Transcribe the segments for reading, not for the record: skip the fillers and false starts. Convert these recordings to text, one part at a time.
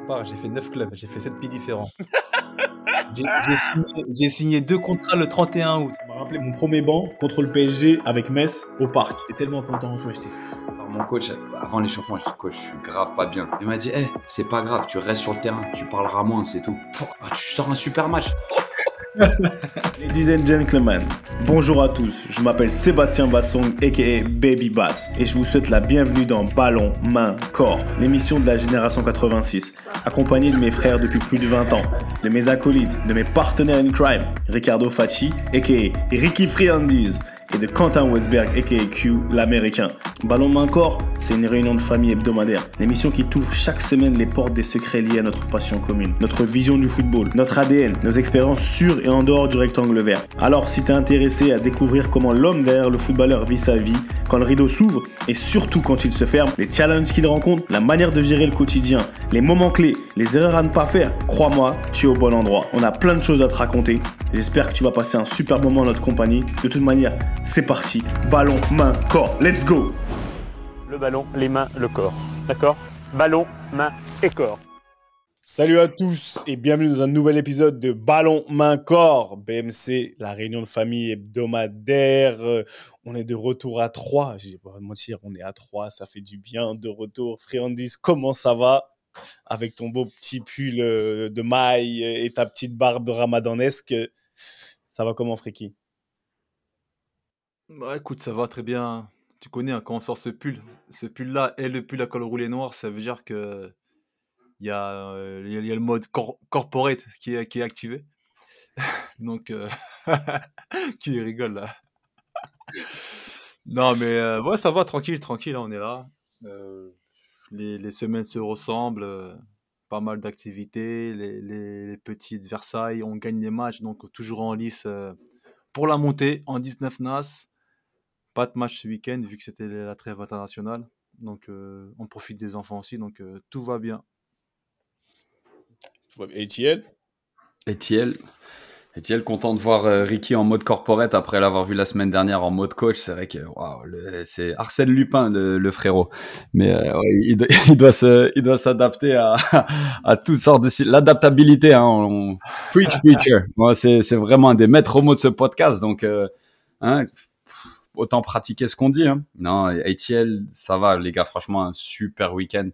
part, j'ai fait 9 clubs, j'ai fait 7 pays différents. J'ai signé 2 contrats le 31 août. Je me rappelais mon premier banc contre le PSG avec Metz au parc. J'étais tellement content, tu vois, j'étais fou. Alors, mon coach, avant l'échauffement, je dis coach, je suis grave pas bien. Il m'a dit, hey, c'est pas grave, tu restes sur le terrain, tu parleras moins, c'est tout. Tu sors un super match. Ladies and gentlemen, bonjour à tous. Je m'appelle Sébastien Bassong, aka Baby Bass, et je vous souhaite la bienvenue dans Ballon, Main, Corps, l'émission de la génération 86, accompagné de mes frères depuis plus de 20 ans, de mes acolytes, de mes partenaires in crime, Ricardo Facci, aka Ricky Friandise, et de Quentin Westberg, aka Q, l'américain. Ballon Main Corps, c'est une réunion de famille hebdomadaire. L'émission qui t'ouvre chaque semaine les portes des secrets liés à notre passion commune, notre vision du football, notre ADN, nos expériences sur et en dehors du rectangle vert. Alors, si t'es intéressé à découvrir comment l'homme derrière le footballeur vit sa vie, quand le rideau s'ouvre et surtout quand il se ferme, les challenges qu'il rencontre, la manière de gérer le quotidien, les moments clés, les erreurs à ne pas faire, crois-moi, tu es au bon endroit. On a plein de choses à te raconter. J'espère que tu vas passer un super moment en notre compagnie. De toute manière, c'est parti. Ballon, main, corps. Let's go! Le ballon, les mains, le corps. D'accord? Ballon, main et corps. Salut à tous et bienvenue dans un nouvel épisode de Ballon, main, corps. BMC, la réunion de famille hebdomadaire. On est de retour à 3. Je vais pas mentir, on est à 3. Ça fait du bien de retour. Friandise, comment ça va? Avec ton beau petit pull de maille et ta petite barbe ramadanesque. Ça va comment, Friki? Bah écoute, ça va très bien. Tu connais hein, quand on sort ce pull-là et le pull à col roulé noir, ça veut dire que il y a le mode corporate qui est activé. Donc, qui rigole là. Non, mais ouais, ça va, tranquille, hein, on est là. Les semaines se ressemblent, pas mal d'activités, les petites Versailles, on gagne les matchs, donc toujours en lice pour la montée en 19 NAS. Pas de match ce week-end vu que c'était la trêve internationale. Donc on profite des enfants aussi, donc tout va bien. Etienne? Etienne, content de voir Ricky en mode corporate après l'avoir vu la semaine dernière en mode coach. C'est vrai que c'est Arsène Lupin le frérot. Mais ouais, il doit s'adapter à toutes sortes de l'adaptabilité. Hein, preacher. Moi, c'est vraiment un des maîtres mots de ce podcast. Donc hein, autant pratiquer ce qu'on dit. Hein. Non, Etienne, ça va les gars. Franchement, un super week-end.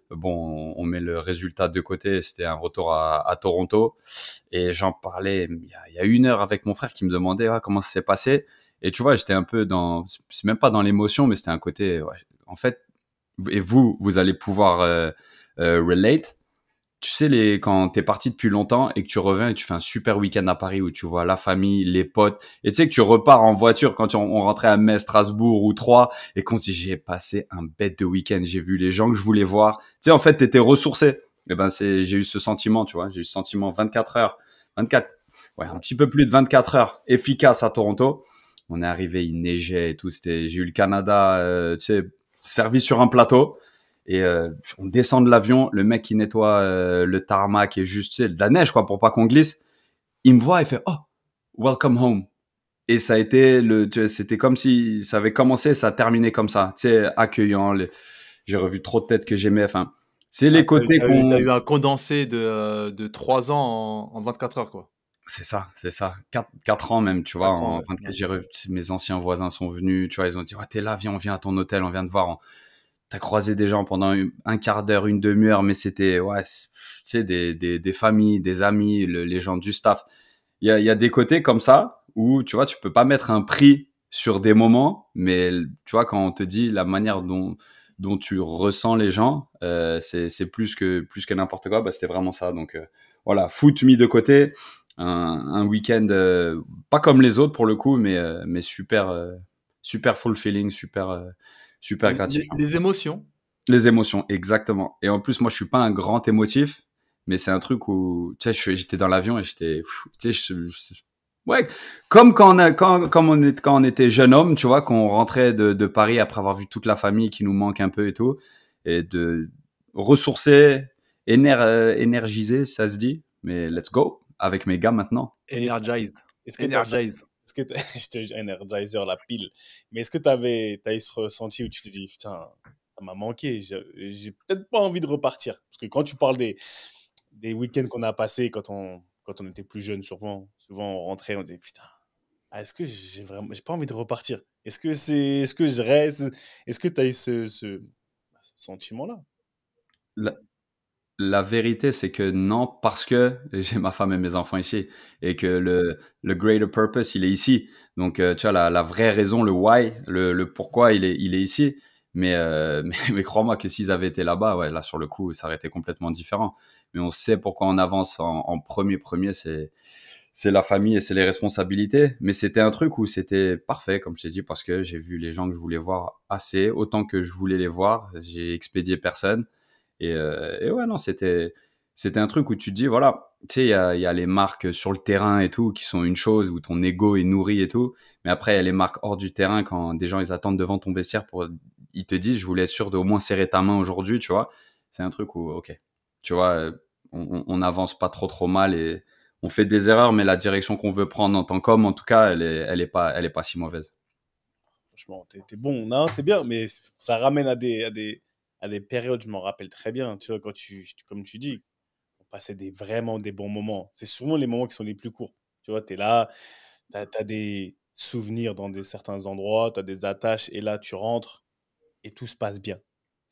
Bon, on met le résultat de côté. C'était un retour à Toronto. Et j'en parlais il y a 1 heure avec mon frère qui me demandait comment ça s'est passé. Et tu vois, j'étais un peu c'est même pas dans l'émotion, mais c'était un côté, ouais, en fait, et vous allez pouvoir relate. Tu sais, quand t'es parti depuis longtemps et que tu reviens et tu fais un super week-end à Paris où tu vois la famille, les potes, et tu sais que tu repars en voiture quand on rentrait à Metz, Strasbourg ou Troyes et qu'on se dit j'ai passé un bête de week-end, j'ai vu les gens que je voulais voir. Tu sais, en fait, t'étais ressourcé. Et ben, j'ai eu ce sentiment, tu vois, j'ai eu ce sentiment 24 heures, 24, ouais, un petit peu plus de 24 heures efficace à Toronto. On est arrivé, il neigeait et tout, j'ai eu le Canada, tu sais, servi sur un plateau. Et on descend de l'avion, le mec qui nettoie le tarmac et juste, tu sais, de la neige, quoi, pour pas qu'on glisse. Il me voit et fait « Oh, welcome home ». Et ça a été c'était comme si ça avait commencé, ça a terminé comme ça. Tu sais, accueillant. J'ai revu trop de têtes que j'aimais. Enfin, c'est les côtés qu'on... T'as eu un condensé de 3 ans en 24 heures, quoi. C'est ça. 4 ans même, tu vois. 4 ans, en 24, ouais. Mes anciens voisins sont venus, tu vois, ils ont dit « Ouais, t'es là, viens, on vient à ton hôtel, on vient te voir. » T'as croisé des gens pendant un quart d'heure, une demi-heure, mais c'était, ouais, tu sais, des familles, des amis, les gens du staff. Il y a des côtés comme ça où, tu vois, tu peux pas mettre un prix sur des moments, mais tu vois, quand on te dit la manière dont tu ressens les gens, c'est plus que n'importe quoi, bah, c'était vraiment ça. Donc, voilà, foot mis de côté, un week-end, pas comme les autres pour le coup, mais super, super fulfilling, super gratifiant. Les émotions. Les émotions, exactement. Et en plus, moi, je suis pas un grand émotif, mais c'est un truc où, tu sais, j'étais dans l'avion et j'étais, tu sais, ouais, comme quand on était jeune homme, tu vois, qu'on rentrait de Paris après avoir vu toute la famille qui nous manque un peu et tout, et de ressourcer, énergiser, ça se dit, mais let's go avec mes gars maintenant. Energized. Est-ce que Energized. je te Energizer la pile. Mais est-ce que t'as eu ce ressenti où tu te dis putain, ça m'a manqué. J'ai peut-être pas envie de repartir. Parce que quand tu parles des week-ends qu'on a passés quand on était plus jeune, souvent on rentrait, on disait putain, est-ce que j'ai pas envie de repartir? Est-ce que je reste? Est-ce que tu as eu ce sentiment-là? La, la vérité, c'est que non, parce que j'ai ma femme et mes enfants ici et que le greater purpose, il est ici. Donc, tu vois, la vraie raison, le why, le pourquoi, il est ici. Mais crois-moi que s'ils avaient été là-bas, ouais, là, sur le coup, ça aurait été complètement différent. Mais on sait pourquoi on avance en premier, c'est la famille et c'est les responsabilités. Mais c'était un truc où c'était parfait, comme je t'ai dit, parce que j'ai vu les gens que je voulais voir assez, autant que je voulais les voir. J'ai expédié personne. Et ouais, non, c'était un truc où tu te dis, voilà, tu sais, il y a les marques sur le terrain et tout, qui sont une chose, où ton ego est nourri et tout. Mais après, il y a les marques hors du terrain, quand des gens, ils attendent devant ton vestiaire ils te disent, je voulais être sûr de au moins serrer ta main aujourd'hui, tu vois. C'est un truc où, ok, tu vois, on avance pas trop mal et on fait des erreurs, mais la direction qu'on veut prendre en tant qu'homme, en tout cas, elle est pas si mauvaise. Franchement, t'es bon, non, t'es bien, mais ça ramène à des périodes, je m'en rappelle très bien. Tu vois, comme tu dis, on passait vraiment des bons moments. C'est souvent les moments qui sont les plus courts. Tu vois, t'es là, t'as des souvenirs dans certains endroits, t'as des attaches, et là, tu rentres et tout se passe bien.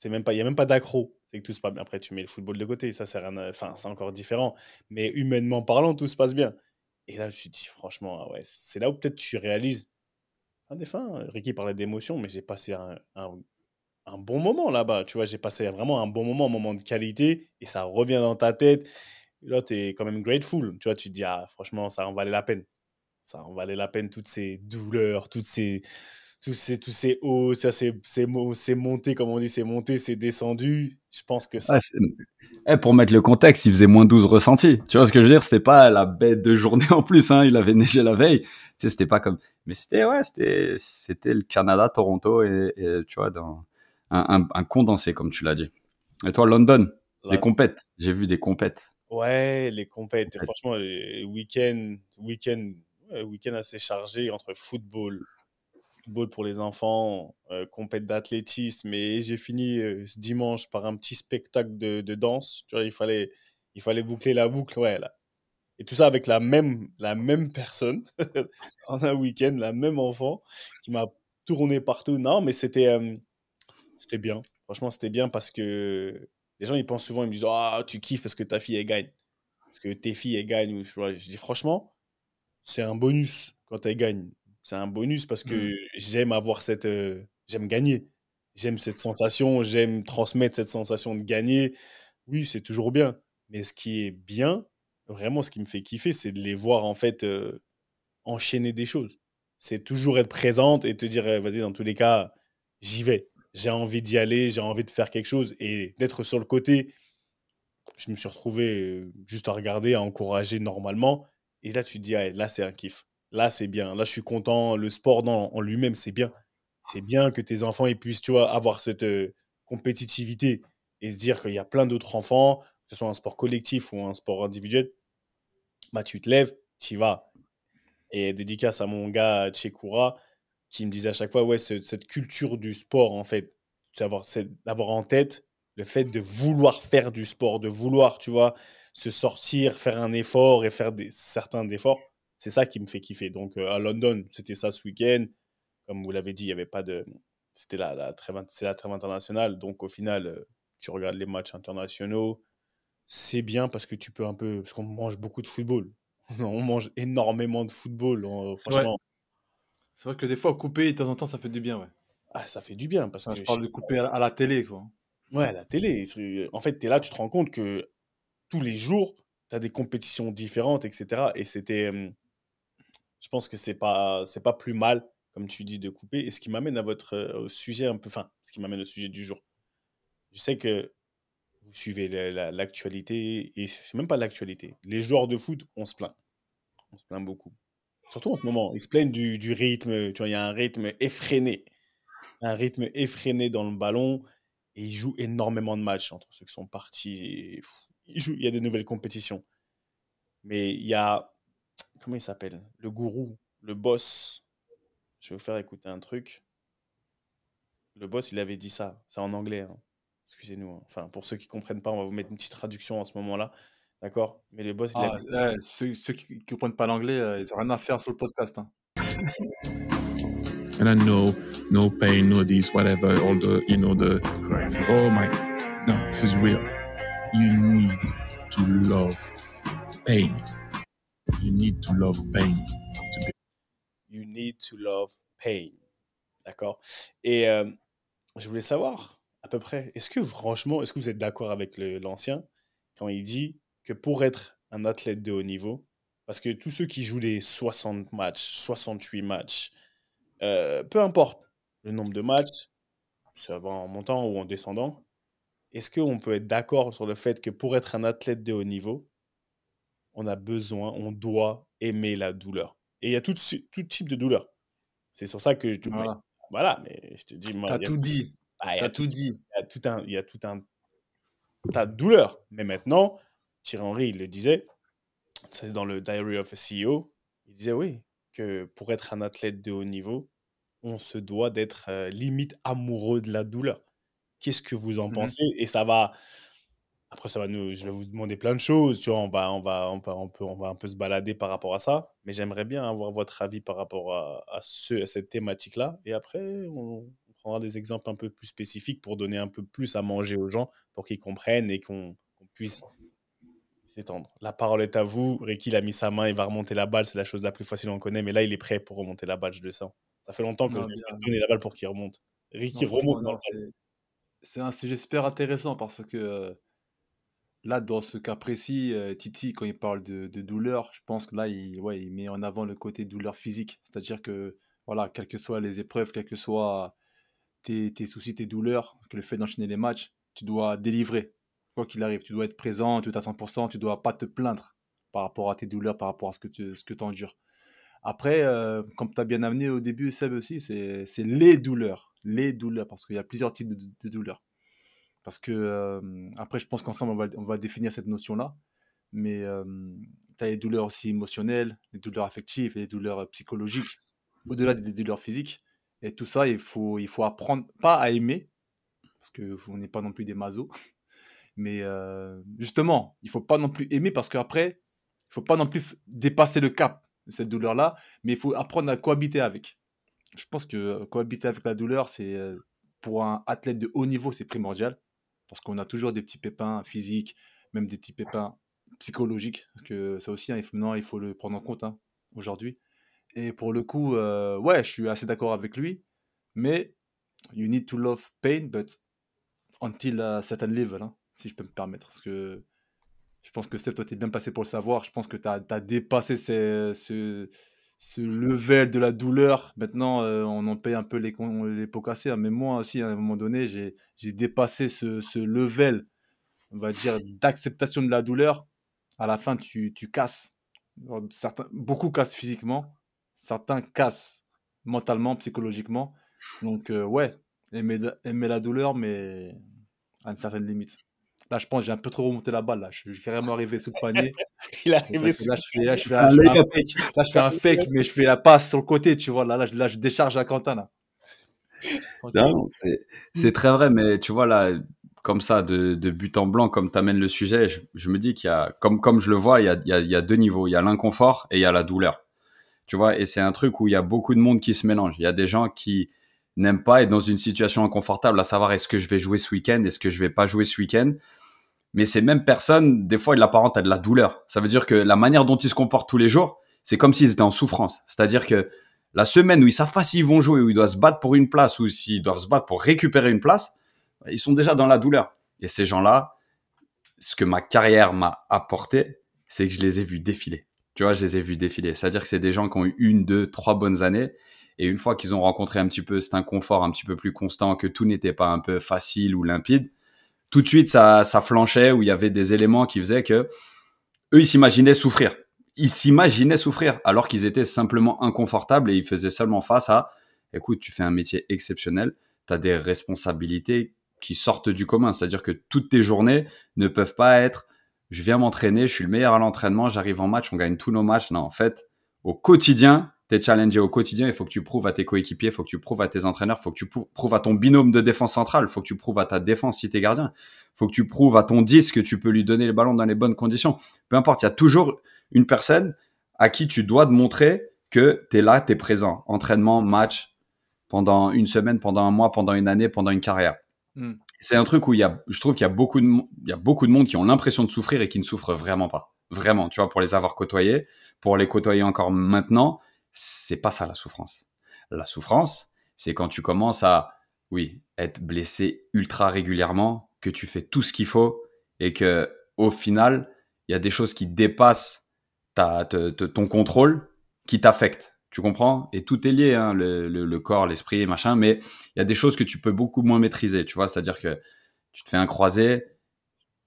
Il y a même pas d'accro. C'est que tout se passe bien. Après, tu mets le football de côté, ça, c'est rien, enfin, c'est encore différent. Mais humainement parlant, tout se passe bien. Et là, tu te dis, franchement, ah ouais, c'est là où peut-être tu réalises. À des fins, Ricky parlait d'émotion, mais j'ai passé un bon moment là-bas. Tu vois, j'ai passé vraiment un bon moment, un moment de qualité, et ça revient dans ta tête. Et là, tu es quand même grateful. Tu vois, tu te dis, ah, franchement, ça en valait la peine. Ça en valait la peine, toutes ces douleurs, tous ces hauts, ça, c'est monté, comme on dit, c'est monté, c'est descendu. Je pense que ça. Ouais, pour mettre le contexte, il faisait -12 ressenti. Tu vois ce que je veux dire? C'était pas la bête de journée en plus, hein. Il avait neigé la veille. Tu sais, c'était pas comme, mais c'était le Canada, Toronto tu vois, dans un condensé, comme tu l'as dit. Et toi, London, des Là, compètes. J'ai vu des compètes. ouais, les compètes. Franchement, les week-end assez chargé entre football pour les enfants, compète d'athlétisme. Et j'ai fini ce dimanche par un petit spectacle de danse. Tu vois, il fallait boucler la boucle, ouais, là. Et tout ça avec la même personne en un week-end, la même enfant qui m'a tourné partout. Non, mais c'était bien. Franchement, c'était bien parce que les gens, ils pensent souvent, ils me disent, ah, tu kiffes parce que ta fille, elle gagne. Parce que tes filles, elles gagnent. Tu vois. Je dis, franchement, c'est un bonus quand elles gagnent. C'est un bonus parce Mm. que j'aime avoir j'aime gagner. J'aime cette sensation, j'aime transmettre cette sensation de gagner. Oui, c'est toujours bien. Mais ce qui est bien, vraiment ce qui me fait kiffer, c'est de les voir en fait enchaîner des choses. C'est toujours être présente et te dire, vas-y, dans tous les cas, j'y vais. J'ai envie d'y aller, j'ai envie de faire quelque chose et d'être sur le côté. Je me suis retrouvé juste à regarder, à encourager normalement. Et là, tu te dis, ah, là, c'est un kiff. Là, c'est bien. Là, je suis content. Le sport en lui-même, c'est bien. C'est bien que tes enfants ils puissent, tu vois, avoir cette compétitivité et se dire qu'il y a plein d'autres enfants, que ce soit un sport collectif ou un sport individuel. Bah, tu te lèves, tu y vas. Et dédicace à mon gars Tchekoura qui me disait à chaque fois, ouais, cette culture du sport, en fait, d'avoir en tête le fait de vouloir faire du sport, de vouloir, tu vois, se sortir, faire un effort et faire certains efforts, c'est ça qui me fait kiffer. Donc à London, c'était ça ce week-end. Comme vous l'avez dit, il n'y avait pas de. C'était c'est la trêve internationale. Donc au final, tu regardes les matchs internationaux. C'est bien parce que tu peux un peu. Parce qu'on mange beaucoup de football. On mange énormément de football. C'est vrai. Franchement, C'est vrai que des fois, couper de temps en temps, ça fait du bien, ouais. ah, ça fait du bien parce Enfin, je que parle de couper à la télé, quoi. ouais, la télé, en fait, tu es là, tu te rends compte que tous les jours, tu as des compétitions différentes, etc. Et je pense que c'est pas plus mal, comme tu dis, de couper. Et ce qui m'amène à au sujet un peu, enfin, ce qui m'amène au sujet du jour. Je sais que vous suivez l'actualité, et c'est même pas l'actualité. Les joueurs de foot, on se plaint. On se plaint beaucoup. Surtout en ce moment, ils se plaignent du rythme. Tu vois, il y a un rythme effréné. Un rythme effréné dans le ballon. Et ils jouent énormément de matchs entre ceux qui sont partis. Il y a de nouvelles compétitions. Mais il y a, comment il s'appelle? Le gourou, le boss. Je vais vous faire écouter un truc. le boss, il avait dit ça. C'est en anglais, hein. Excusez-nous, hein. Enfin, pour ceux qui comprennent pas, on va vous mettre une petite traduction en ce moment-là. D'accord? Mais le boss, il Ah, avait ceux qui comprennent pas l'anglais, ils ont rien à faire sur le podcast, hein. And I know no pain, no this, whatever, all the, oh my, no, this is real. You need to love pain. You need to love pain to be. You need to love pain. D'accord? Et je voulais savoir, à peu près, est-ce que vous êtes d'accord avec l'ancien quand il dit que pour être un athlète de haut niveau, parce que tous ceux qui jouent des 60 matchs, 68 matchs, peu importe le nombre de matchs, ça va en montant ou en descendant, est-ce qu'on peut être d'accord sur le fait que pour être un athlète de haut niveau, on doit aimer la douleur? Et il y a tout type de douleur. C'est sur ça que je... Voilà. Voilà, mais je te dis, moi, T'as tout dit. il y T'as a tout dit. il y a tout un tas de douleurs. Mais maintenant, Thierry Henry, il le disait, c'est dans le Diary of a CEO, il disait oui, que pour être un athlète de haut niveau, on se doit d'être limite amoureux de la douleur. Qu'est-ce que vous en pensez? Et ça va... Après, je vais vous demander plein de choses, tu vois, on va un peu se balader par rapport à ça, mais j'aimerais bien avoir votre avis par rapport à cette thématique-là. Et après, on prendra des exemples un peu plus spécifiques pour donner un peu plus à manger aux gens, pour qu'ils comprennent et qu'on puisse s'étendre. La parole est à vous. Ricky, il a mis sa main, il va remonter la balle, c'est la chose la plus facile, on connaît, mais là, il est prêt pour remonter la balle, je le sens. Ça fait longtemps que Non, je lui ai bien. donné la balle pour qu'il remonte. Ricky Non, remonte franchement, dans non, le ball. c'est un sujet super intéressant parce que là, dans ce cas précis, Titi, quand il parle de douleur, je pense que là, ouais, il met en avant le côté douleur physique. C'est-à-dire que, voilà, quelles que soient les épreuves, quels que soient tes soucis, tes douleurs, que le fait d'enchaîner les matchs, tu dois délivrer. Quoi qu'il arrive, tu dois être présent, tu es à 100%, tu dois pas te plaindre par rapport à tes douleurs, par rapport à ce que tu endures. Après, comme tu as bien amené au début, Seb aussi, c'est les douleurs. Les douleurs, parce qu'il y a plusieurs types de douleurs. Parce que, après, je pense qu'ensemble, on va définir cette notion-là. Mais tu as les douleurs aussi émotionnelles, les douleurs affectives et les douleurs psychologiques, au-delà des douleurs physiques. Et tout ça, il faut apprendre, pas à aimer, parce qu'on n'est pas non plus des masos, mais justement, il faut pas non plus aimer, parce qu'après, il faut pas non plus dépasser le cap de cette douleur-là, mais il faut apprendre à cohabiter avec. Je pense que cohabiter avec la douleur, c'est pour un athlète de haut niveau, c'est primordial, parce qu'on a toujours des petits pépins physiques, même des petits pépins psychologiques, que ça aussi, hein, il faut le prendre en compte, hein, aujourd'hui. Et pour le coup, ouais, je suis assez d'accord avec lui, mais you need to love pain, but until a certain level, hein, si je peux me permettre. Parce que je pense que Seb, toi, t'es bien passé pour le savoir. Je pense que tu as dépassé ce level de la douleur. Maintenant, on en paye un peu les pots cassés, hein. Mais moi aussi, à un moment donné, j'ai dépassé ce level, on va dire, d'acceptation de la douleur. À la fin, tu casses. Beaucoup cassent physiquement, certains cassent mentalement, psychologiquement. Donc, ouais, aimer la douleur, mais à une certaine limite. Là, je pense que j'ai un peu trop remonté la balle. Là, je suis carrément arrivé sous le panier. Il est C'est arrivé vrai que là, je fais C'est un un layup. fake. Là, je fais un fake, mais je fais la passe sur le côté, tu vois. Là, je décharge à Quentin, là. Tranquille. Non, c'est très vrai, mais tu vois là, comme ça, de but en blanc, comme tu amènes le sujet, je me dis qu'il y a, comme je le vois, il y a deux niveaux. Il y a l'inconfort et il y a la douleur. Tu vois, et c'est un truc où il y a beaucoup de monde qui se mélange. Il y a des gens qui n'aiment pas être dans une situation inconfortable, à savoir est-ce que je vais jouer ce week-end, est-ce que je vais pas jouer ce week-end. Mais ces mêmes personnes, des fois, ils l'apparentent à de la douleur. Ça veut dire que la manière dont ils se comportent tous les jours, c'est comme s'ils étaient en souffrance. C'est-à-dire que la semaine où ils savent pas s'ils vont jouer, où ils doivent se battre pour une place, ou s'ils doivent se battre pour récupérer une place, ils sont déjà dans la douleur. Et ces gens-là, ce que ma carrière m'a apporté, c'est que je les ai vus défiler. Tu vois, je les ai vus défiler. C'est-à-dire que c'est des gens qui ont eu 1, 2, 3 bonnes années. Et une fois qu'ils ont rencontré un petit peu cet inconfort un petit peu plus constant, que tout n'était pas un peu facile ou limpide, tout de suite, ça flanchait, où il y avait des éléments qui faisaient que eux, ils s'imaginaient souffrir. Ils s'imaginaient souffrir, alors qu'ils étaient simplement inconfortables et ils faisaient seulement face à, écoute, tu fais un métier exceptionnel, tu as des responsabilités qui sortent du commun. C'est-à-dire que toutes tes journées ne peuvent pas être, je viens m'entraîner, je suis le meilleur à l'entraînement, j'arrive en match, on gagne tous nos matchs. Non, en fait, au quotidien, tu es challengé au quotidien, il faut que tu prouves à tes coéquipiers, il faut que tu prouves à tes entraîneurs, il faut que tu prouves à ton binôme de défense centrale, il faut que tu prouves à ta défense si tu es gardien, il faut que tu prouves à ton 10 que tu peux lui donner le ballon dans les bonnes conditions. Peu importe, il y a toujours une personne à qui tu dois te montrer que tu es là, tu es présent. Entraînement, match, pendant une semaine, pendant un mois, pendant une année, pendant une carrière. C'est un truc où je trouve qu'il y a beaucoup de monde qui ont l'impression de souffrir et qui ne souffrent vraiment pas. Vraiment, tu vois, pour les avoir côtoyés, pour les côtoyer encore maintenant, c'est pas ça la souffrance. La souffrance, c'est quand tu commences à, oui, être blessé ultra régulièrement, que tu fais tout ce qu'il faut et que au final, il y a des choses qui dépassent ton contrôle, qui t'affectent. Tu comprends? Et tout est lié, hein, le corps, l'esprit, machin, mais il y a des choses que tu peux beaucoup moins maîtriser, tu vois, c'est-à-dire que tu te fais un croisé,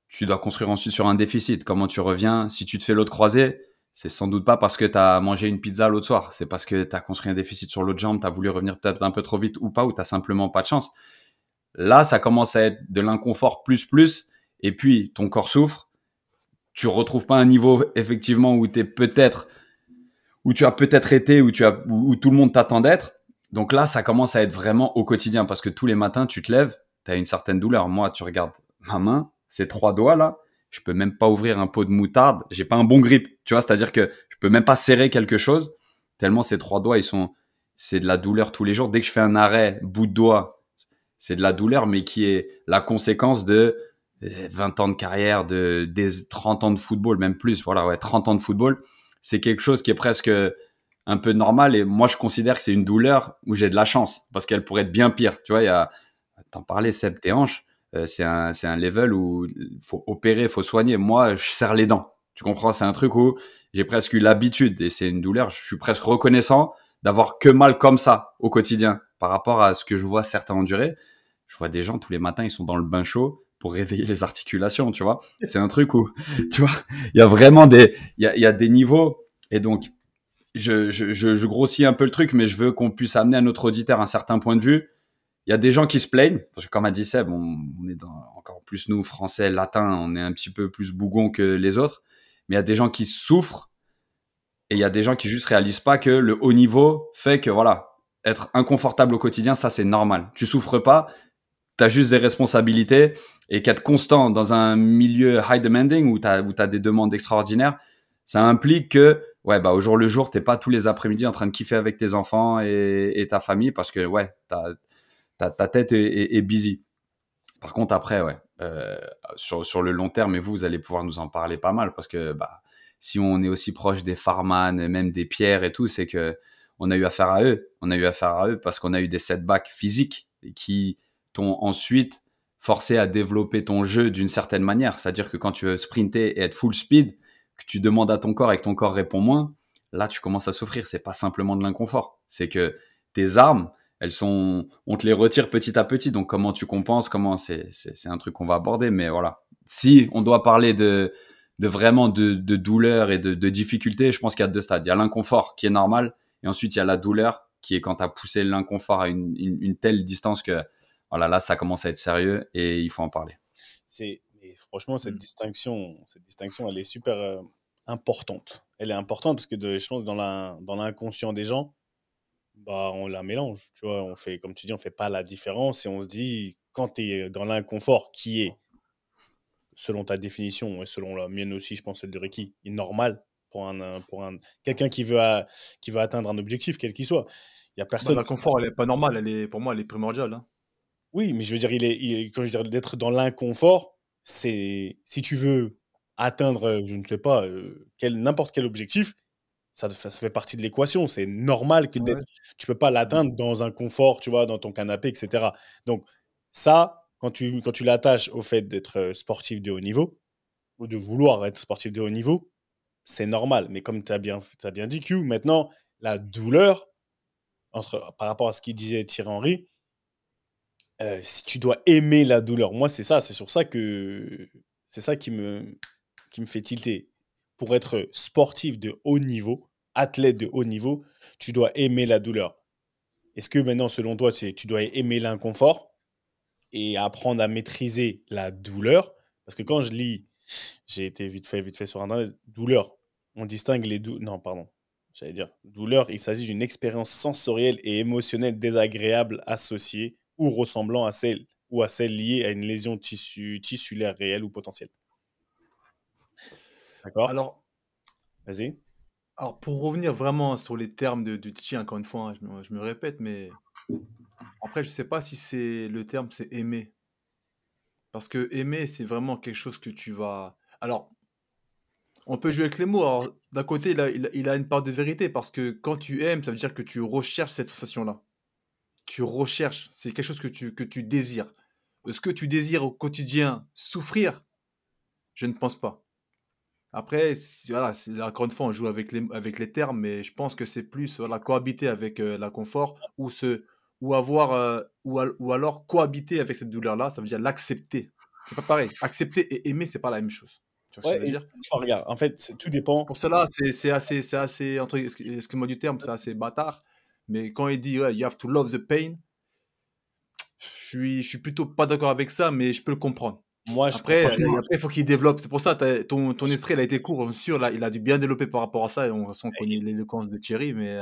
tu dois construire ensuite sur un déficit. Comment tu reviens? Si tu te fais l'autre croisé, c'est sans doute pas parce que tu as mangé une pizza l'autre soir, c'est parce que tu as construit un déficit sur l'autre jambe, tu as voulu revenir peut-être un peu trop vite ou pas, ou tu simplement pas de chance. Là, ça commence à être de l'inconfort plus, et puis ton corps souffre, tu retrouves pas un niveau effectivement où tu as peut-être été, où tout le monde t'attend d'être. Donc là, ça commence à être vraiment au quotidien parce que tous les matins, tu te lèves, tu as une certaine douleur. Moi, tu regardes ma main, ces 3 doigts là, je peux même pas ouvrir un pot de moutarde, j'ai pas un bon grip, tu vois, c'est-à-dire que je peux même pas serrer quelque chose tellement ces 3 doigts, c'est de la douleur tous les jours. Dès que je fais un arrêt, bout de doigt, c'est de la douleur, mais qui est la conséquence de 20 ans de carrière, des 30 ans de football, même plus, voilà, ouais, 30 ans de football. C'est quelque chose qui est presque un peu normal et moi, je considère que c'est une douleur où j'ai de la chance parce qu'elle pourrait être bien pire. Tu vois, t'en parlais, Seb, tes hanches, c'est un level où il faut opérer, il faut soigner. Moi, je serre les dents. Tu comprends? C'est un truc où j'ai presque eu l'habitude et c'est une douleur. Je suis presque reconnaissant d'avoir que mal comme ça au quotidien par rapport à ce que je vois certains endurer. Je vois des gens tous les matins, ils sont dans le bain chaud pour réveiller les articulations, tu vois. C'est un truc où, tu vois, il y a vraiment il y a des niveaux. Et donc, je grossis un peu le truc, mais je veux qu'on puisse amener à notre auditeur un certain point de vue. Il y a des gens qui se plaignent, parce que comme a dit Seb, on est encore plus nous, français, latins, on est un petit peu plus bougon que les autres. Mais il y a des gens qui souffrent et il y a des gens qui juste réalisent pas que le haut niveau fait que, voilà, être inconfortable au quotidien, ça, c'est normal. Tu souffres pas, tu as juste des responsabilités et qu'être constant dans un milieu high demanding où tu as des demandes extraordinaires, ça implique que ouais, bah, au jour le jour, t'es pas tous les après-midi en train de kiffer avec tes enfants et ta famille parce que ouais, ta tête est busy. Par contre, après, ouais, sur le long terme, et vous allez pouvoir nous en parler pas mal parce que bah, si on est aussi proche des Farman, même des Pierre et tout, c'est que on a eu affaire à eux. On a eu affaire à eux parce qu'on a eu des setbacks physiques qui t'ont ensuite forcé à développer ton jeu d'une certaine manière. C'est-à-dire que quand tu veux sprinter et être full speed, que tu demandes à ton corps et que ton corps répond moins, là, tu commences à souffrir. C'est pas simplement de l'inconfort. C'est que tes armes, on te les retire petit à petit. Donc, comment tu compenses, c'est un truc qu'on va aborder. Mais voilà. Si on doit parler de vraiment de douleur et de difficulté, je pense qu'il y a 2 stades. Il y a l'inconfort qui est normal. Et ensuite, il y a la douleur qui est quand tu as poussé l'inconfort à une telle distance que, voilà, là, ça commence à être sérieux et il faut en parler. Et franchement, cette distinction, elle est super importante. Elle est importante parce que je pense dans l'inconscient des gens, bah, on la mélange. Tu vois, on fait, comme tu dis, on fait pas la différence et on se dit, quand tu es dans l'inconfort qui est, selon ta définition et selon la mienne aussi, je pense celle de Ricky, est normal pour quelqu'un qui veut atteindre un objectif, quel qu'il soit. Il y a Bah, personne. l'inconfort, elle est pas normale, pour moi, elle est primordiale, hein. Oui, mais je veux dire, quand je veux dire d'être dans l'inconfort, c'est si tu veux atteindre, je ne sais pas, n'importe quel objectif, ça fait partie de l'équation. C'est normal que Ouais. tu peux pas l'atteindre dans un confort, tu vois, dans ton canapé, etc. Donc ça, quand tu l'attaches au fait d'être sportif de haut niveau ou de vouloir être sportif de haut niveau, c'est normal. Mais comme tu as bien dit, Q, maintenant, la douleur, par rapport à ce qu'il disait Thierry Henry, si tu dois aimer la douleur, moi, c'est ça, c'est ça qui me fait tilter. Pour être sportif de haut niveau, athlète de haut niveau, tu dois aimer la douleur. Est-ce que maintenant, selon toi, tu dois aimer l'inconfort et apprendre à maîtriser la douleur? Parce que quand je lis, j'ai été vite fait sur Internet, douleur. On distingue les douleurs. Non, pardon. j'allais dire, douleur, il s'agit d'une expérience sensorielle et émotionnelle désagréable associée ou ressemblant à celle liée à une lésion tissulaire réelle ou potentielle. D'accord? Alors, Vas-y. alors, pour revenir vraiment sur les termes de chi, encore une fois, hein, je me répète, mais après, je sais pas si c'est le terme, c'est aimer. Parce que aimer, c'est vraiment quelque chose que tu vas. Alors, on peut jouer avec les mots. Alors, d'un côté, il a une part de vérité, parce que quand tu aimes, ça veut dire que tu recherches cette sensation-là. Tu recherches, c'est quelque chose que tu désires. Est-ce que tu désires au quotidien souffrir? Je ne pense pas. Après, voilà, encore une fois, on joue avec les termes, mais je pense que c'est plus voilà, cohabiter avec la confort ou avoir ou alors cohabiter avec cette douleur-là, ça veut dire l'accepter. C'est pas pareil. Accepter et aimer, c'est pas la même chose. Tu vois ce que je Ouais, veux et dire? regarde, en fait, tout dépend. Pour cela, c'est assez excuse-moi du terme, c'est assez bâtard. Mais quand il dit ouais, you have to love the pain, je suis plutôt pas d'accord avec ça, mais je peux le comprendre. Moi, je Après, comprends. il faut qu'il développe. C'est pour ça, ton extrait, il a été court, bien sûr. Là, il a dû bien développer par rapport à ça. Et on sent qu'on connaît l'éloquence de Thierry, mais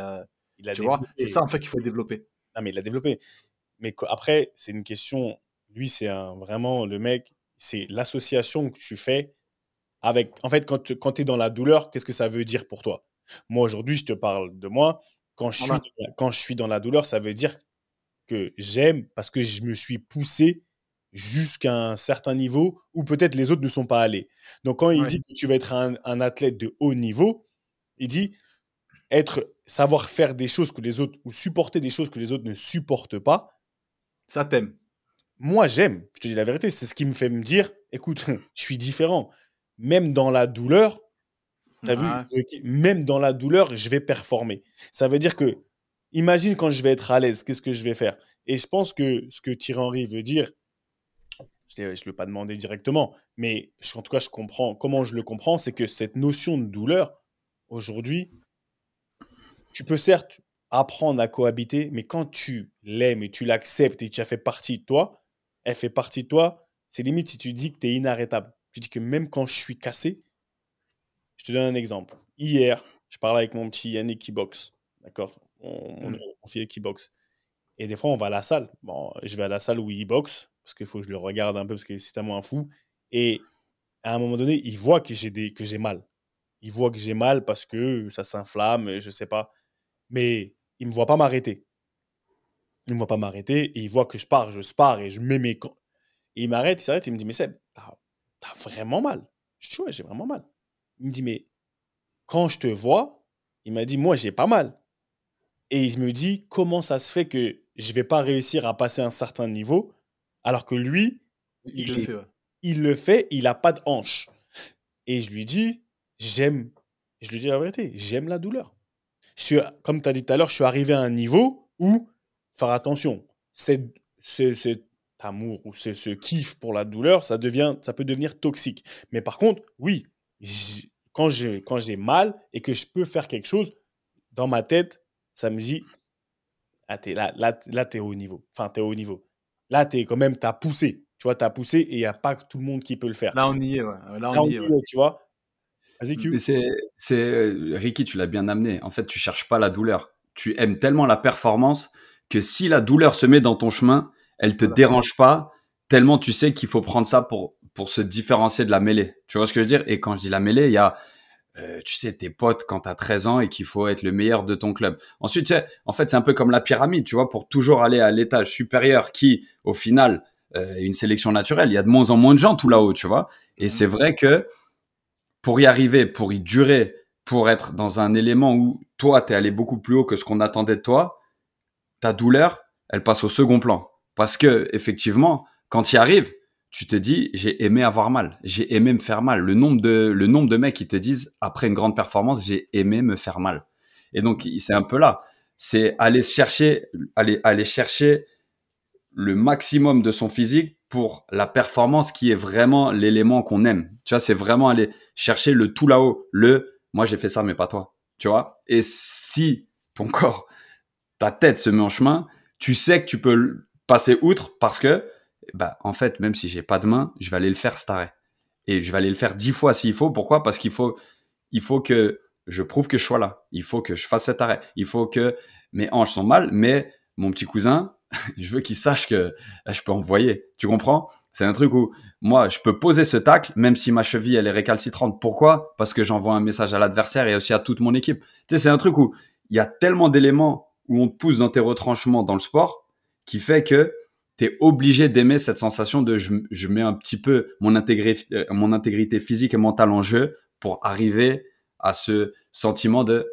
Il a tu vois, c'est développé. ça en fait qu'il faut développer. Non, mais il a développé. Mais après, c'est une question. Lui, vraiment le mec, c'est l'association que tu fais avec. En fait, quand tu es dans la douleur, qu'est-ce que ça veut dire pour toi? Moi, aujourd'hui, je te parle de moi. Voilà. Quand je suis dans la douleur, ça veut dire que j'aime parce que je me suis poussé jusqu'à un certain niveau où peut-être les autres ne sont pas allés. Donc, quand il Ouais. dit que tu vas être un athlète de haut niveau, il dit savoir faire des choses que les autres, ou supporter des choses que les autres ne supportent pas. Ça t'aime. Moi, j'aime, je te dis la vérité, c'est ce qui me fait me dire, écoute, je suis différent. Même dans la douleur, t'as vu, Ouais. même dans la douleur, je vais performer. Ça veut dire que, imagine quand je vais être à l'aise, qu'est-ce que je vais faire? Et je pense que ce que Thierry Henry veut dire, je ne l'ai pas demandé directement, mais en tout cas, je comprends. Comment je le comprends, c'est que cette notion de douleur, aujourd'hui, tu peux certes apprendre à cohabiter, mais quand tu l'aimes et tu l'acceptes et tu as fait partie de toi, elle fait partie de toi, c'est limite si tu dis que tu es inarrêtable. Tu dis que même quand je suis cassé, je te donne un exemple. Hier, je parlais avec mon petit Yannick qui boxe. D'accord? On fait qui boxe. Et des fois, on va à la salle. Bon, je vais à la salle où il boxe, parce qu'il faut que je le regarde un peu, parce que c'est tellement un fou. Et à un moment donné, il voit que j'ai mal. Il voit que j'ai mal parce que ça s'inflamme, je sais pas. Mais il me voit pas m'arrêter. Il me voit pas m'arrêter et il voit que je spare et je mets mes... Et il m'arrête, il s'arrête, il me dit, mais Seb, t'as vraiment mal. Je dis, ouais, j'ai vraiment mal. Il me dit, mais quand je te vois, il m'a dit, moi, j'ai pas mal. Et il me dit, comment ça se fait que je vais pas réussir à passer un certain niveau alors que lui, Il le fait, ouais. il le fait, il a pas de hanche. Et je lui dis, j'aime, je lui dis la vérité, j'aime la douleur. Comme tu as dit tout à l'heure, je suis arrivé à un niveau où, faire attention, cet amour ou ce kiff pour la douleur, ça peut devenir toxique. Mais par contre, oui, quand j'ai mal et que je peux faire quelque chose, dans ma tête, ça me dit, ah, t'es au niveau. Enfin, t'es au niveau. Là, t'as poussé. Tu vois, t'as poussé et il n'y a pas tout le monde qui peut le faire. Là, on y est, ouais. Là, Là, on on y est, y ouais. est, tu vois. Vas-y, Q. Mais Ricky, tu l'as bien amené. En fait, tu cherches pas la douleur. Tu aimes tellement la performance que si la douleur se met dans ton chemin, elle te Voilà. dérange pas tellement tu sais qu'il faut prendre ça pour se différencier de la mêlée. Tu vois ce que je veux dire? Et quand je dis la mêlée, il y a, tu sais, tes potes quand t'as 13 ans et qu'il faut être le meilleur de ton club. Ensuite, tu sais, en fait, c'est un peu comme la pyramide, tu vois, pour toujours aller à l'étage supérieur qui, au final, est une sélection naturelle. Il y a de moins en moins de gens tout là-haut, tu vois. Et c'est vrai que pour y arriver, pour y durer, pour être dans un élément où toi, t'es allé beaucoup plus haut que ce qu'on attendait de toi, ta douleur, elle passe au second plan. Parce que, effectivement, quand tu y arrives, tu te dis, j'ai aimé avoir mal. J'ai aimé me faire mal. Le nombre de mecs qui te disent, après une grande performance, j'ai aimé me faire mal. Et donc, c'est un peu là. C'est aller chercher le maximum de son physique pour la performance qui est vraiment l'élément qu'on aime. Tu vois, c'est vraiment aller chercher le tout là-haut. Moi, j'ai fait ça, mais pas toi. Tu vois? Et si ton corps, ta tête se met en chemin, tu sais que tu peux passer outre parce que, bah, en fait, même si j'ai pas de main, je vais aller le faire cet arrêt. Et je vais aller le faire 10 fois s'il faut. Pourquoi? Parce qu'il faut que je prouve que je sois là. Il faut que je fasse cet arrêt. Il faut que mes hanches sont mal, mais mon petit cousin, je veux qu'il sache que je peux envoyer. Tu comprends? C'est un truc où moi, je peux poser ce tacle, même si ma cheville, elle est récalcitrante. Pourquoi? Parce que j'envoie un message à l'adversaire et aussi à toute mon équipe. Tu sais, c'est un truc où il y a tellement d'éléments où on te pousse dans tes retranchements dans le sport qui fait que tu es obligé d'aimer cette sensation de je mets un petit peu mon intégrité physique et mentale en jeu pour arriver à ce sentiment de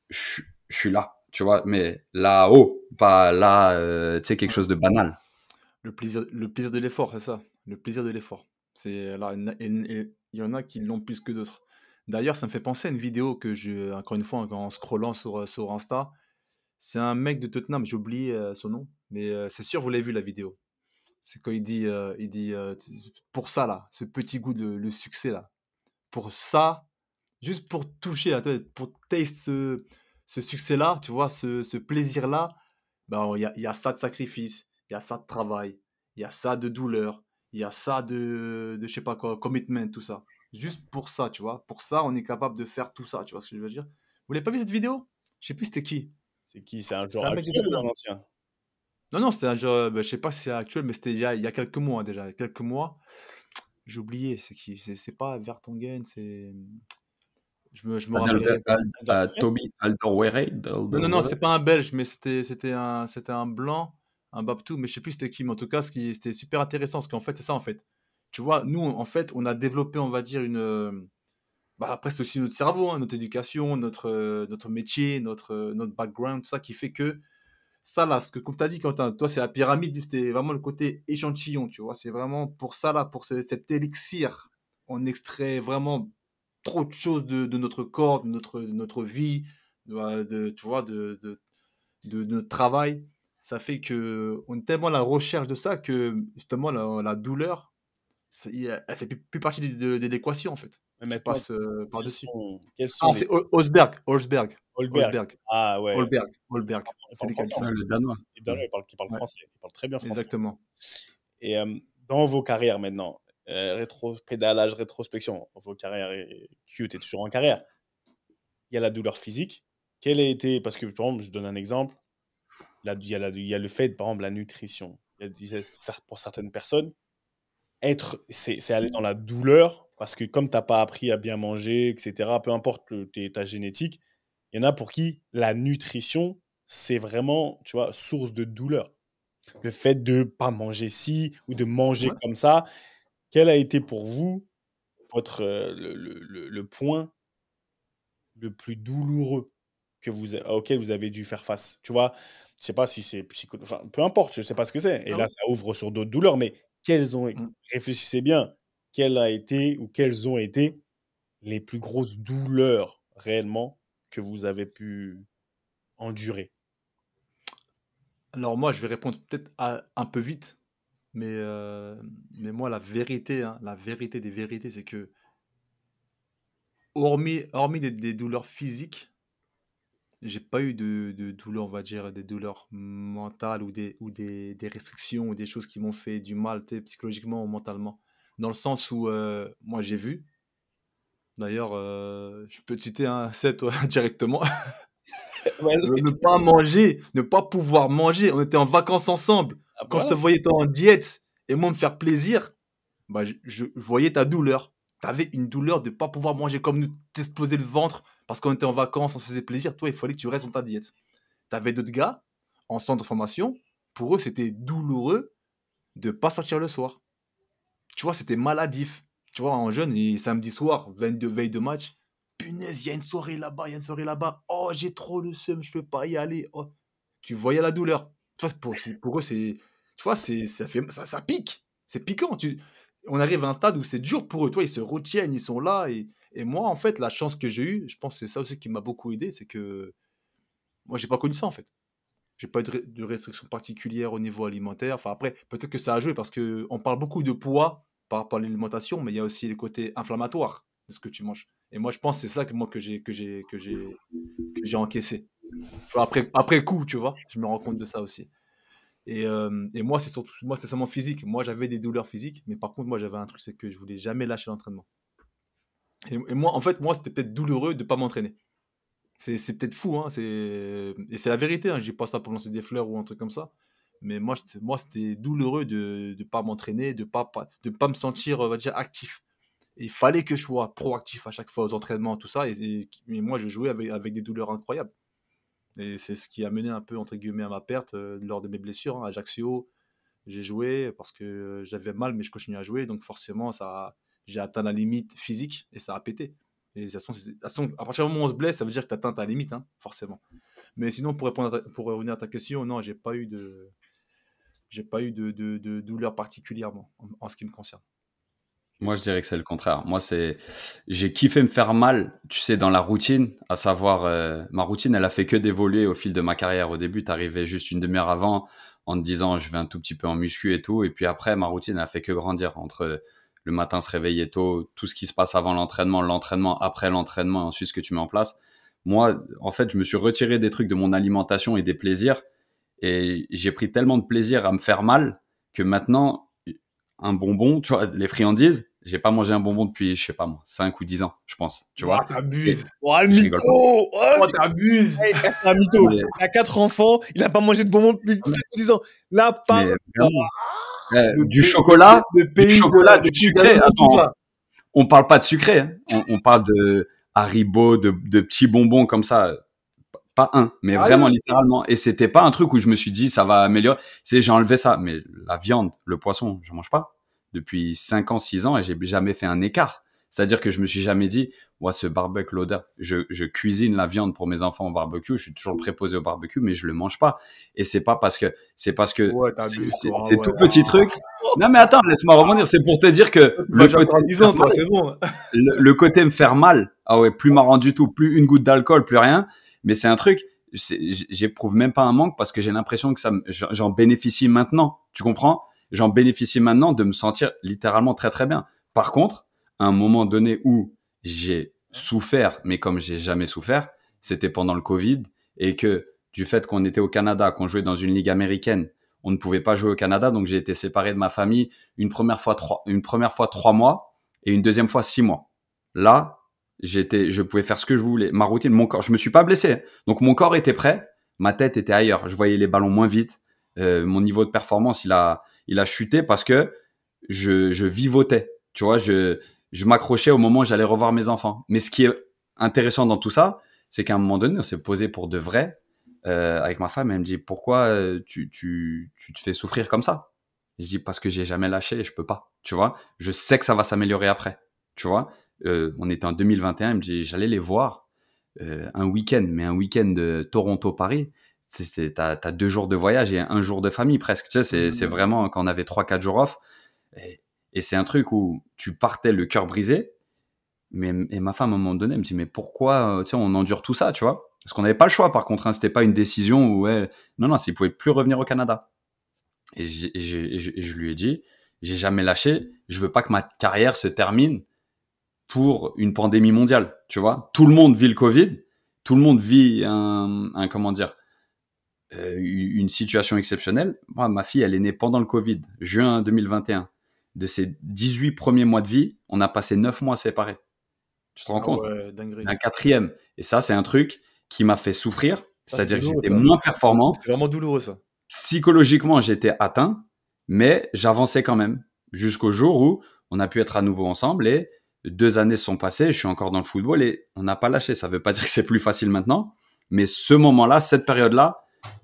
je suis là, tu vois, mais là-haut, pas là, tu sais, quelque chose de banal. Le plaisir de l'effort, c'est ça. Le plaisir de l'effort. C'est là, il y en a qui l'ont plus que d'autres. D'ailleurs, ça me fait penser à une vidéo que encore une fois, en scrollant sur Insta, c'est un mec de Tottenham, j'ai oublié son nom, mais c'est sûr, vous l'avez vu la vidéo. C'est quand pour ça là, ce petit goût de le succès là, pour ça, juste pour toucher, là, pour taste ce succès-là, tu vois, ce plaisir-là, ben, il y a ça de sacrifice, il y a ça de travail, il y a ça de douleur, il y a ça de je sais pas quoi, commitment, tout ça. Juste pour ça, tu vois. Pour ça, on est capable de faire tout ça, tu vois ce que je veux dire? Vous l'avez pas vu cette vidéo? Je sais plus c'était qui. C'est qui? C'est un C'était joueur un mec de actuel ou un Tottenham. ancien? Non, non, c'était un genre, je sais pas si c'est actuel, mais c'était il y a quelques mois déjà. Il y a quelques mois, j'ai oublié, c'est qui? C'est pas Vertonghen, c'est. Je me rappellerai. Toby Alderweireld. Non, non, non, c'est pas un Belge, mais c'était un blanc, un Babtou, mais je sais plus c'était qui. Mais en tout cas, c'était super intéressant, parce qu'en fait, c'est ça, en fait. Tu vois, nous, en fait, on a développé, on va dire, bah, après, c'est aussi notre cerveau, hein, notre éducation, notre métier, notre background, tout ça qui fait que ça, là, ce que, comme tu as dit, Quentin, toi, c'est la pyramide, lui, c'était vraiment le côté échantillon, tu vois. C'est vraiment pour ça, là, pour cet élixir. On extrait vraiment trop de choses de notre corps, de notre vie, tu vois, de notre travail. Ça fait que on est tellement à la recherche de ça que, justement, la douleur, elle fait plus partie de l'équation, en fait. Mais Tu maintenant, passes par-dessus. quels Ah, sont les c'est Holzberg, Holzberg, Holberg? Holzberg, Ah ouais, Holberg, Holberg. il C'est parle lui qui a dit français en ça. plus. Le Danois. Évidemment, il parle Ouais, français. Il parle très bien français. exactement. Et dans vos carrières maintenant, pédalage, rétrospection, vos carrières, Q, tu es toujours en carrière. Il y a la douleur physique. Quelle a été, parce que par exemple, je donne un exemple, il y a le fait, par exemple, la nutrition. Pour certaines personnes, c'est aller dans la douleur, parce que comme tu n'as pas appris à bien manger, etc., peu importe ta génétique, il y en a pour qui la nutrition, c'est vraiment, tu vois, source de douleur. Le fait de pas manger ci ou de manger Ouais. comme ça, quel a été pour vous le point le plus douloureux auquel vous avez dû faire face? Tu vois, je sais pas si c'est enfin, peu importe, je sais pas ce que c'est. Et Ah là, ouais. ça ouvre sur d'autres douleurs, mais Mm. réfléchissez bien, quelles ont été les plus grosses douleurs réellement que vous avez pu endurer? Alors moi, je vais répondre peut-être un peu vite, mais moi, la vérité, hein, la vérité des vérités, c'est que hormis des douleurs physiques, j'ai pas eu de douleurs, on va dire, des douleurs mentales ou des restrictions ou des choses qui m'ont fait du mal, tu sais, psychologiquement ou mentalement. Dans le sens où, moi, j'ai vu, d'ailleurs, je peux te citer un set directement, ne Vas-y. pas manger, ne pas pouvoir manger. On était en vacances ensemble. Ah Quand je bah, te voyais, toi, en diète, et moi me faire plaisir, bah, je voyais ta douleur. Tu avais une douleur de ne pas pouvoir manger comme nous, t'exploser le ventre parce qu'on était en vacances, on se faisait plaisir. Toi, il fallait que tu restes dans ta diète. Tu avais d'autres gars en centre de formation, pour eux, c'était douloureux de ne pas sortir le soir. Tu vois, c'était maladif. Tu vois, en jeune, et samedi soir, 22 veille de match, punaise, il y a une soirée là-bas, il y a une soirée là-bas. Oh, j'ai trop le seum, je peux pas y aller. Oh. Tu voyais la douleur. Tu vois, pour eux, tu vois, ça pique. C'est piquant. On arrive à un stade où c'est dur pour eux. Toi, ils se retiennent, ils sont là. Et moi, en fait, la chance que j'ai eue, je pense que c'est ça aussi qui m'a beaucoup aidé, c'est que moi, j'ai pas connu ça, en fait. J'ai pas eu de restrictions particulières au niveau alimentaire. Enfin, après, peut-être que ça a joué parce qu'on parle beaucoup de poids par rapport à l'alimentation, mais il y a aussi les côtés inflammatoires de ce que tu manges. Et moi, je pense que c'est ça que moi que j'ai encaissé. Tu vois, après coup, tu vois, je me rends compte de ça aussi. Et moi, c'est surtout, moi, c'est seulement physique. Moi, j'avais des douleurs physiques, mais par contre, moi, j'avais un truc, c'est que je voulais jamais lâcher l'entraînement. Et moi, en fait, moi, c'était peut-être douloureux de pas m'entraîner. C'est peut-être fou, hein, et c'est la vérité, hein, je dis pas ça pour lancer des fleurs ou un truc comme ça. Mais moi, c'était douloureux de pas m'entraîner, de pas me sentir, on va dire, actif. Et il fallait que je sois proactif à chaque fois aux entraînements, tout ça. Et moi, je jouais avec des douleurs incroyables. Et c'est ce qui a mené un peu, entre guillemets, à ma perte lors de mes blessures, hein. À Ajaccio, j'ai joué parce que j'avais mal, mais je continuais à jouer. Donc forcément, j'ai atteint la limite physique et ça a pété. Et de toute façon, à partir du moment où on se blesse, ça veut dire que tu atteins ta limite, hein, forcément. Mais sinon, pour revenir à ta question, non, j'ai pas eu de douleur particulièrement en ce qui me concerne. Moi, je dirais que c'est le contraire. Moi, j'ai kiffé me faire mal, tu sais, dans la routine, à savoir, ma routine, elle a fait que d'évoluer au fil de ma carrière. Au début, t'arrivais juste une demi-heure avant en te disant, je vais un tout petit peu en muscu et tout. Et puis après, ma routine, elle a fait que grandir entre le matin, se réveiller tôt, tout ce qui se passe avant l'entraînement, après l'entraînement, et ensuite ce que tu mets en place. Moi, en fait, je me suis retiré des trucs de mon alimentation et des plaisirs. Et j'ai pris tellement de plaisir à me faire mal que maintenant, un bonbon, tu vois, les friandises, j'ai pas mangé un bonbon depuis, je sais pas moi, 5 ou 10 ans, je pense, tu Ouah, vois. Et t'abuses! Oh, le je rigole pas. mytho! Oh, t'abuses! Hey, c'est un mytho. Mais, Il a 4 enfants, il a pas mangé de bonbons depuis 5 ou 10 ans. Là, pas. mais vraiment, Le, du pays- chocolat, le du pays chocolat, de, du le pays sucré. d'Alonso, tout Attends, ça. on parle pas de sucré, hein. On parle de Haribo, de petits bonbons comme ça. Pas un, mais Ah vraiment ouais? littéralement. Et c'était pas un truc où je me suis dit ça va améliorer. C'est j'ai enlevé ça, mais la viande, le poisson, je mange pas depuis 5 ans, 6 ans et j'ai jamais fait un écart. C'est-à-dire que je me suis jamais dit, ouais, ce barbecue l'odeur. Je cuisine la viande pour mes enfants au barbecue, je suis toujours préposé au barbecue, mais je le mange pas. Et c'est parce que Ouais, t'abuses, toi. Ah c'est ouais. tout petit truc. Non mais attends, laisse-moi rebondir. C'est pour te dire que Toi, tu vas le déjà côté avoir 10 ans, toi, c'est bon. le côté me faire mal, ah ouais, plus marrant du tout, plus une goutte d'alcool, plus rien. Mais c'est un truc, j'éprouve même pas un manque parce que j'ai l'impression que j'en bénéficie maintenant. Tu comprends? J'en bénéficie maintenant de me sentir littéralement très très bien. Par contre, à un moment donné où j'ai souffert, mais comme j'ai jamais souffert, c'était pendant le Covid et que du fait qu'on était au Canada, qu'on jouait dans une ligue américaine, on ne pouvait pas jouer au Canada, donc j'ai été séparé de ma famille une première fois 3 mois et une deuxième fois 6 mois. Là, je pouvais faire ce que je voulais. Ma routine, mon corps, je me suis pas blessé. Donc mon corps était prêt, ma tête était ailleurs. Je voyais les ballons moins vite. Mon niveau de performance, il a chuté parce que je vivotais. Tu vois, je m'accrochais au moment où j'allais revoir mes enfants. Mais ce qui est intéressant dans tout ça, c'est qu'à un moment donné, on s'est posé pour de vrai avec ma femme. Elle me dit pourquoi tu te fais souffrir comme ça. Je dis parce que j'ai jamais lâché et je peux pas. Tu vois, je sais que ça va s'améliorer après. Tu vois, on était en 2021. Elle me dit j'allais les voir un week-end, mais un week-end de Toronto-Paris. T'as 2 jours de voyage et un jour de famille presque. Tu sais, c'est vraiment quand on avait 3-4 jours off. Et c'est un truc où tu partais le cœur brisé. Et ma femme, à un moment donné, elle me dit, mais pourquoi, tu sais, on endure tout ça, tu vois? Parce qu'on n'avait pas le choix, par contre, hein, c'était pas une décision où, ouais, non, non, c'est, il pouvait plus revenir au Canada. Et je lui ai dit, j'ai jamais lâché, je veux pas que ma carrière se termine pour une pandémie mondiale, tu vois? Tout le monde vit le Covid, tout le monde vit comment dire, une situation exceptionnelle. Moi, ma fille, elle est née pendant le Covid, juin 2021. De ses 18 premiers mois de vie, on a passé 9 mois séparés. Tu te rends Ah compte? ouais, dinguerie. Un quatrième. Et ça, c'est un truc qui m'a fait souffrir. Ça, c'est C'est-à-dire que douloureux, j'étais ça. moins performant. C'est vraiment douloureux, ça. Psychologiquement, j'étais atteint, mais j'avançais quand même. Jusqu'au jour où on a pu être à nouveau ensemble et 2 années se sont passées, je suis encore dans le football et on n'a pas lâché. Ça veut pas dire que c'est plus facile maintenant, mais ce moment-là, cette période-là,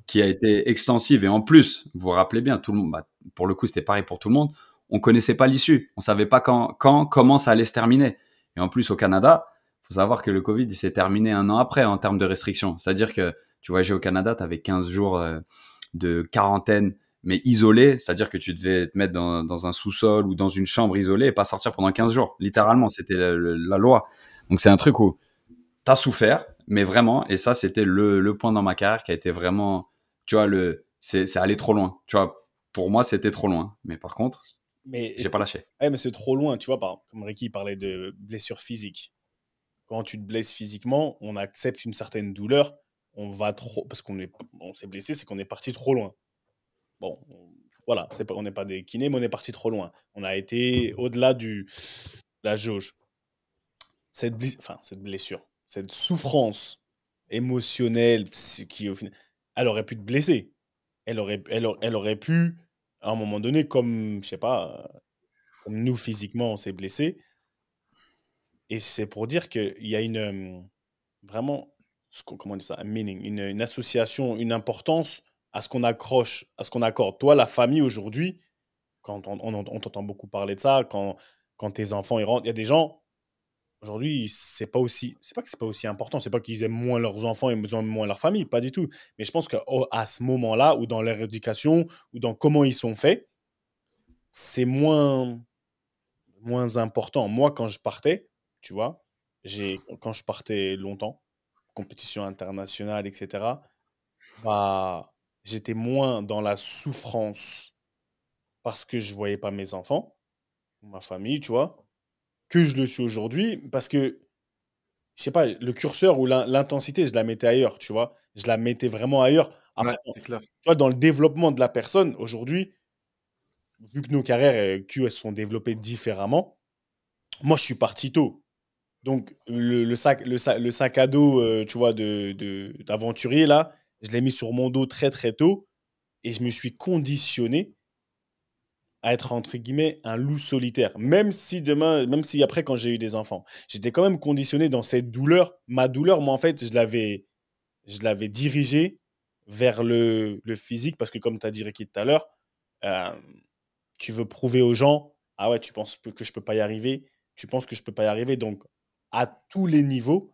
qui a été extensive et en plus, vous vous rappelez bien, tout le monde, bah, pour le coup, c'était pareil pour tout le monde. On connaissait pas l'issue. On savait pas comment ça allait se terminer. Et en plus, au Canada, faut savoir que le Covid, il s'est terminé 1 an après en termes de restrictions. C'est-à-dire que tu voyageais au Canada, tu avais 15 jours de quarantaine, mais isolé. C'est-à-dire que tu devais te mettre dans un sous-sol ou dans une chambre isolée et pas sortir pendant 15 jours. Littéralement, c'était la loi. Donc c'est un truc où t'as souffert, mais vraiment, et ça, c'était le point dans ma carrière qui a été vraiment, tu vois, c'est allé trop loin. Tu vois, pour moi, c'était trop loin. Mais par contre, Mais j'ai pas lâché. mais c'est trop loin, tu vois, comme Ricky parlait de blessure physique. Quand tu te blesses physiquement, on accepte une certaine douleur, on va trop, parce on s'est blessé, c'est qu'on est parti trop loin. Bon, voilà, on n'est pas des kinés, mais on est parti trop loin. On a été au-delà de la jauge. cette blessure, cette souffrance émotionnelle qui, au final, elle aurait pu te blesser. Elle aurait pu, à un moment donné, comme, je sais pas, comme nous, physiquement, on s'est blessé. Et c'est pour dire qu'il y a vraiment, comment on dit ça, un meaning, une association, une importance à ce qu'on accroche, à ce qu'on accorde. Toi, la famille aujourd'hui, quand on t'entend beaucoup parler de ça, quand tes enfants ils rentrent, il y a des gens, aujourd'hui, c'est pas que c'est pas aussi important, c'est pas qu'ils aiment moins leurs enfants et ils aiment moins leur famille, pas du tout. Mais je pense qu'à ce moment-là, ou dans leur éducation, ou dans comment ils sont faits, c'est moins important. Moi, quand je partais, tu vois, quand je partais longtemps, compétition internationale, etc., bah, j'étais moins dans la souffrance parce que je voyais pas mes enfants, ma famille, tu vois, que je le suis aujourd'hui parce que, je sais pas, le curseur ou l'intensité, je la mettais ailleurs, tu vois. Je la mettais vraiment ailleurs. Ouais, Après, tu c'est clair. vois, dans le développement de la personne, aujourd'hui, vu que nos carrières Q, elles se sont développées différemment, moi, je suis parti tôt. Donc, le sac à dos, tu vois, d'aventurier, là, je l'ai mis sur mon dos très, très tôt et je me suis conditionné à être, entre guillemets, un loup solitaire. Même si après, quand j'ai eu des enfants, j'étais quand même conditionné dans cette douleur. Ma douleur, moi, en fait, je l'avais dirigée vers le physique parce que, comme tu as dit, Ricky, tout à l'heure, euh, tu veux prouver aux gens, ah ouais, tu penses que je peux pas y arriver, tu penses que je peux pas y arriver. Donc, à tous les niveaux,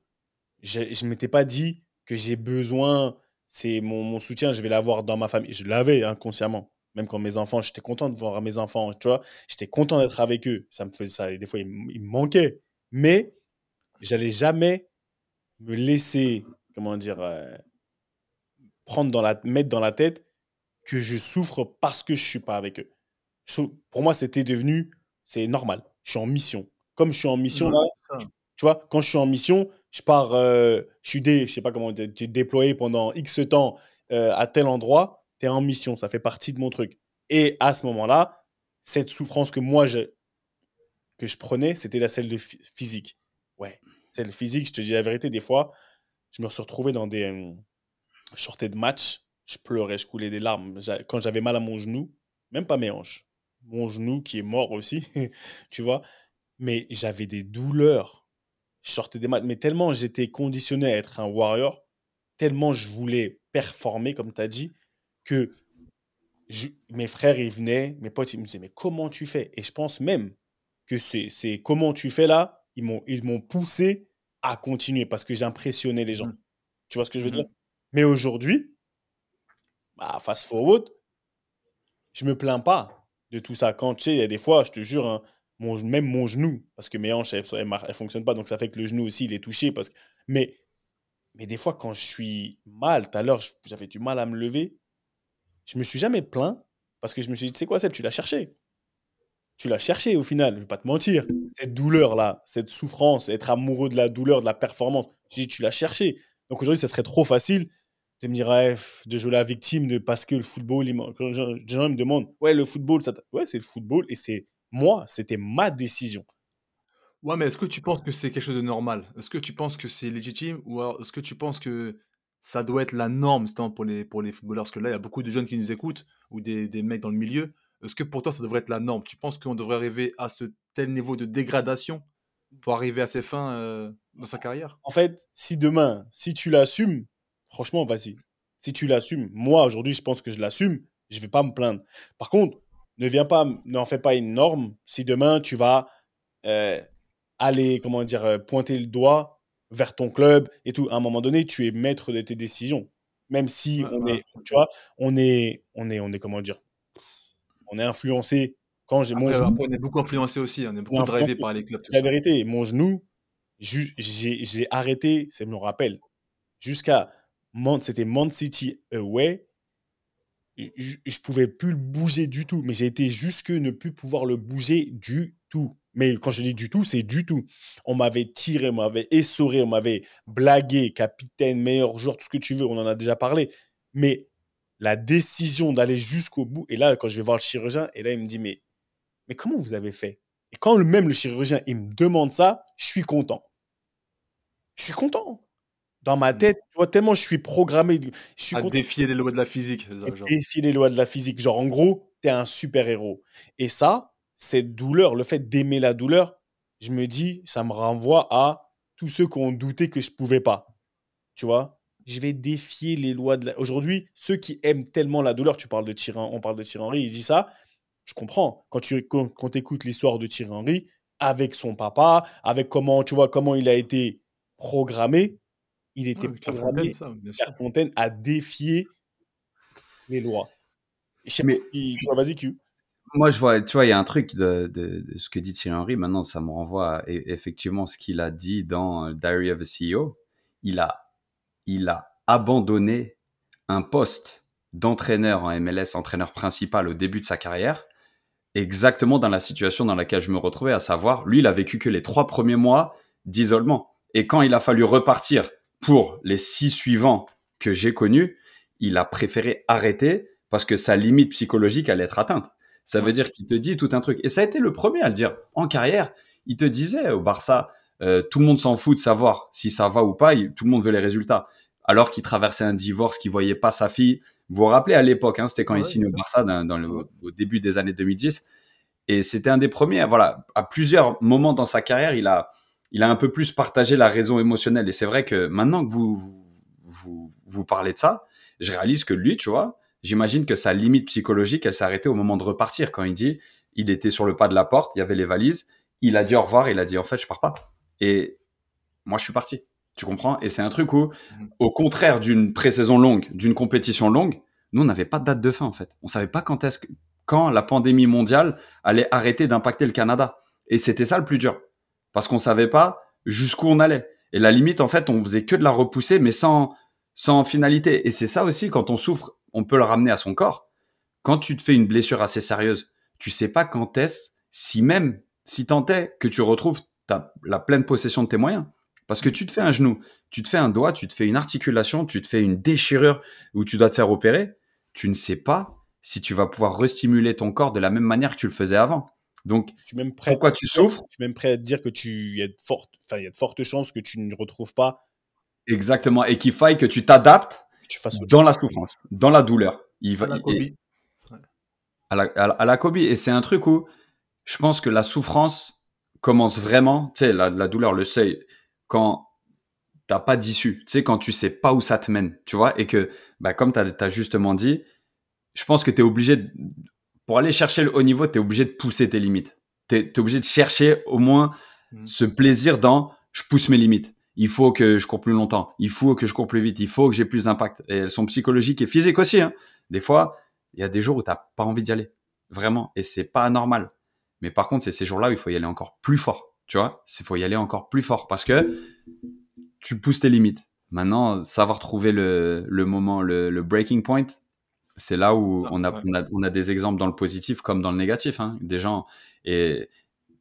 je m'étais pas dit que j'ai besoin, c'est mon soutien, je vais l'avoir dans ma famille. Je l'avais inconsciemment. Même quand mes enfants, j'étais content de voir mes enfants, tu vois, j'étais content d'être avec eux. Ça me faisait ça. Et des fois, il me manquait. Mais j'allais jamais me laisser, comment dire, mettre dans la tête que je souffre parce que je suis pas avec eux. Pour moi, c'est normal. Je suis en mission. Comme je suis en mission Ouais, là, c'est ça. tu vois, quand je suis en mission, je sais pas comment dire, tu es déployé pendant X temps à tel endroit, tu es en mission, ça fait partie de mon truc. Et à ce moment-là, cette souffrance que je prenais, c'était celle de physique. Ouais, celle physique, je te dis la vérité, des fois, je me suis retrouvé dans je sortais de match, je pleurais, je coulais des larmes. Quand j'avais mal à mon genou, même pas mes hanches, mon genou qui est mort aussi, tu vois, mais j'avais des douleurs. Je sortais des matchs, mais tellement j'étais conditionné à être un warrior, tellement je voulais performer, comme tu as dit, que mes frères, ils venaient, mes potes, ils me disaient, mais comment tu fais? Et je pense même que c'est comment tu fais là, ils m'ont poussé à continuer parce que j'impressionnais les gens. Mhm. Tu vois ce que je veux dire? Mhm. Mais aujourd'hui, bah, fast forward, je me plains pas de tout ça. Quand tu sais, il y a des fois, je te jure, hein, même mon genou, parce que mes hanches, elles fonctionnent pas, donc ça fait que le genou aussi, il est touché. Mais, mais des fois, quand je suis mal, tout à l'heure, j'avais du mal à me lever, je me suis jamais plaint parce que je me suis dit, tu sais quoi, Seb, tu l'as cherché. Tu l'as cherché au final, je vais pas te mentir. Cette douleur-là, cette souffrance, être amoureux de la douleur, de la performance, j'ai dit, tu l'as cherché. Donc aujourd'hui, ça serait trop facile de me dire, ouais, de jouer la victime parce que le football, quand les gens me demandent, ouais, le football, ouais, c'est le football et c'était ma décision. Ouais, mais est-ce que tu penses que c'est quelque chose de normal? Est-ce que tu penses que c'est légitime ou alors est-ce que tu penses que ça doit être la norme justement pour les footballeurs? Parce que là, il y a beaucoup de jeunes qui nous écoutent ou des mecs dans le milieu. Est-ce que pour toi, ça devrait être la norme? Tu penses qu'on devrait arriver à ce tel niveau de dégradation pour arriver à ses fins dans sa carrière? En fait, si demain, si tu l'assumes, franchement, vas-y. Si tu l'assumes, moi aujourd'hui, je pense que je l'assume, je vais pas me plaindre. Par contre, n'en fais pas une norme si demain tu vas euh, aller, comment dire, pointer le doigt vers ton club et tout. À un moment donné, tu es maître de tes décisions. Même si Ouais, voilà. tu vois, on est, comment dire, on est influencé. Quand j'ai mon genou, Après, on est beaucoup influencé aussi, on est on est beaucoup drivé influencé. par les clubs, tout La ça. vérité, mon genou, j'ai arrêté, ça me rappelle, jusqu'à c'était Man City away. Je pouvais plus le bouger du tout, mais j'ai été jusque ne plus pouvoir le bouger du tout. Mais quand je dis du tout, c'est du tout. On m'avait tiré, on m'avait essoré, on m'avait blagué, capitaine, meilleur joueur, tout ce que tu veux, on en a déjà parlé. Mais la décision d'aller jusqu'au bout, et là, quand je vais voir le chirurgien, et là, il me dit, mais comment vous avez fait? Et quand même le chirurgien, il me demande ça, je suis content. Je suis content. Dans ma Mm. tête, tu vois, tellement je suis programmé, je suis À content défier les lois de la physique, de genre. défier les lois de la physique. Genre, en gros, t'es un super-héros. Et ça, cette douleur, le fait d'aimer la douleur, je me dis, ça me renvoie à tous ceux qui ont douté que je pouvais pas. Tu vois, je vais défier les lois de la... Aujourd'hui, ceux qui aiment tellement la douleur, on parle de Thierry Henry, il dit ça, je comprends. Quand écoutes l'histoire de Thierry Henry, avec son papa, avec comment, tu vois, comment il a été programmé, il était Ouais, Clairefontaine, programmé, ça, bien sûr. Fontaine, à défier les lois. Je sais pas Mais si... Tu vois, vas-y, Q. moi, je vois, tu vois, il y a un truc de ce que dit Thierry Henry. Maintenant, ça me renvoie à effectivement ce qu'il a dit dans Diary of a CEO. Il a, il a abandonné un poste d'entraîneur en MLS, entraîneur principal au début de sa carrière, exactement dans la situation dans laquelle je me retrouvais, à savoir, lui, il a vécu que les 3 premiers mois d'isolement. Et quand il a fallu repartir pour les 6 suivants que j'ai connus, il a préféré arrêter parce que sa limite psychologique allait être atteinte. Ça veut dire qu'il te dit tout un truc. Et ça a été le premier à le dire. En carrière, il te disait au Barça, tout le monde s'en fout de savoir si ça va ou pas, tout le monde veut les résultats. Alors qu'il traversait un divorce, qu'il voyait pas sa fille. Vous vous rappelez à l'époque, hein, c'était quand il Ouais, signe au Barça ouais. au début des années 2010. Et c'était un des premiers, voilà, à plusieurs moments dans sa carrière, il a un peu plus partagé la raison émotionnelle. Et c'est vrai que maintenant que vous parlez de ça, je réalise que lui, tu vois, j'imagine que sa limite psychologique, elle s'est arrêtée au moment de repartir. Quand il dit, il était sur le pas de la porte, il y avait les valises, il a dit au revoir, il a dit, en fait, je pars pas. Et moi, je suis parti. Tu comprends? Et c'est un truc où, Mhm. au contraire d'une pré-saison longue, d'une compétition longue, nous, on n'avait pas de date de fin, en fait. On savait pas quand la pandémie mondiale allait arrêter d'impacter le Canada. Et c'était ça le plus dur. Parce qu'on savait pas jusqu'où on allait. Et la limite, en fait, on faisait que de la repousser, mais sans finalité. Et c'est ça aussi, quand on souffre, on peut le ramener à son corps. Quand tu te fais une blessure assez sérieuse, tu sais pas quand est-ce, si tant est que tu retrouves la pleine possession de tes moyens. Parce que tu te fais un genou, tu te fais un doigt, tu te fais une articulation, tu te fais une déchirure où tu dois te faire opérer, tu ne sais pas si tu vas pouvoir restimuler ton corps de la même manière que tu le faisais avant. Donc, Je suis même prêt à te pourquoi tu dire, souffres? je suis même prêt à te dire que il y a il y a de fortes chances que tu ne retrouves pas, Exactement. Et qu'il faille que tu t'adaptes que tu fasses autre dans la chose. souffrance, dans la douleur. À la Kobe. Ouais. À la Kobe. Et c'est un truc où je pense que la souffrance commence vraiment, tu sais, la douleur, le seuil, quand t'as pas d'issue, tu sais, quand tu sais pas où ça te mène, tu vois, et que, bah, comme tu as justement dit, je pense que tu es obligé, pour aller chercher le haut niveau, tu es obligé de pousser tes limites. Tu es obligé de chercher au moins Mhm. ce plaisir dans je pousse mes limites. Il faut que je cours plus longtemps. Il faut que je cours plus vite. Il faut que j'ai plus d'impact. Et elles sont psychologiques et physiques aussi. Hein. Des fois, il y a des jours où tu n'as pas envie d'y aller. Vraiment. Et c'est pas anormal. Mais par contre, c'est ces jours-là où il faut y aller encore plus fort. Tu vois, il faut y aller encore plus fort parce que tu pousses tes limites. Maintenant, savoir trouver le moment, le breaking point, c'est là où Ah, ouais. on a des exemples dans le positif comme dans le négatif. Hein. Des gens, et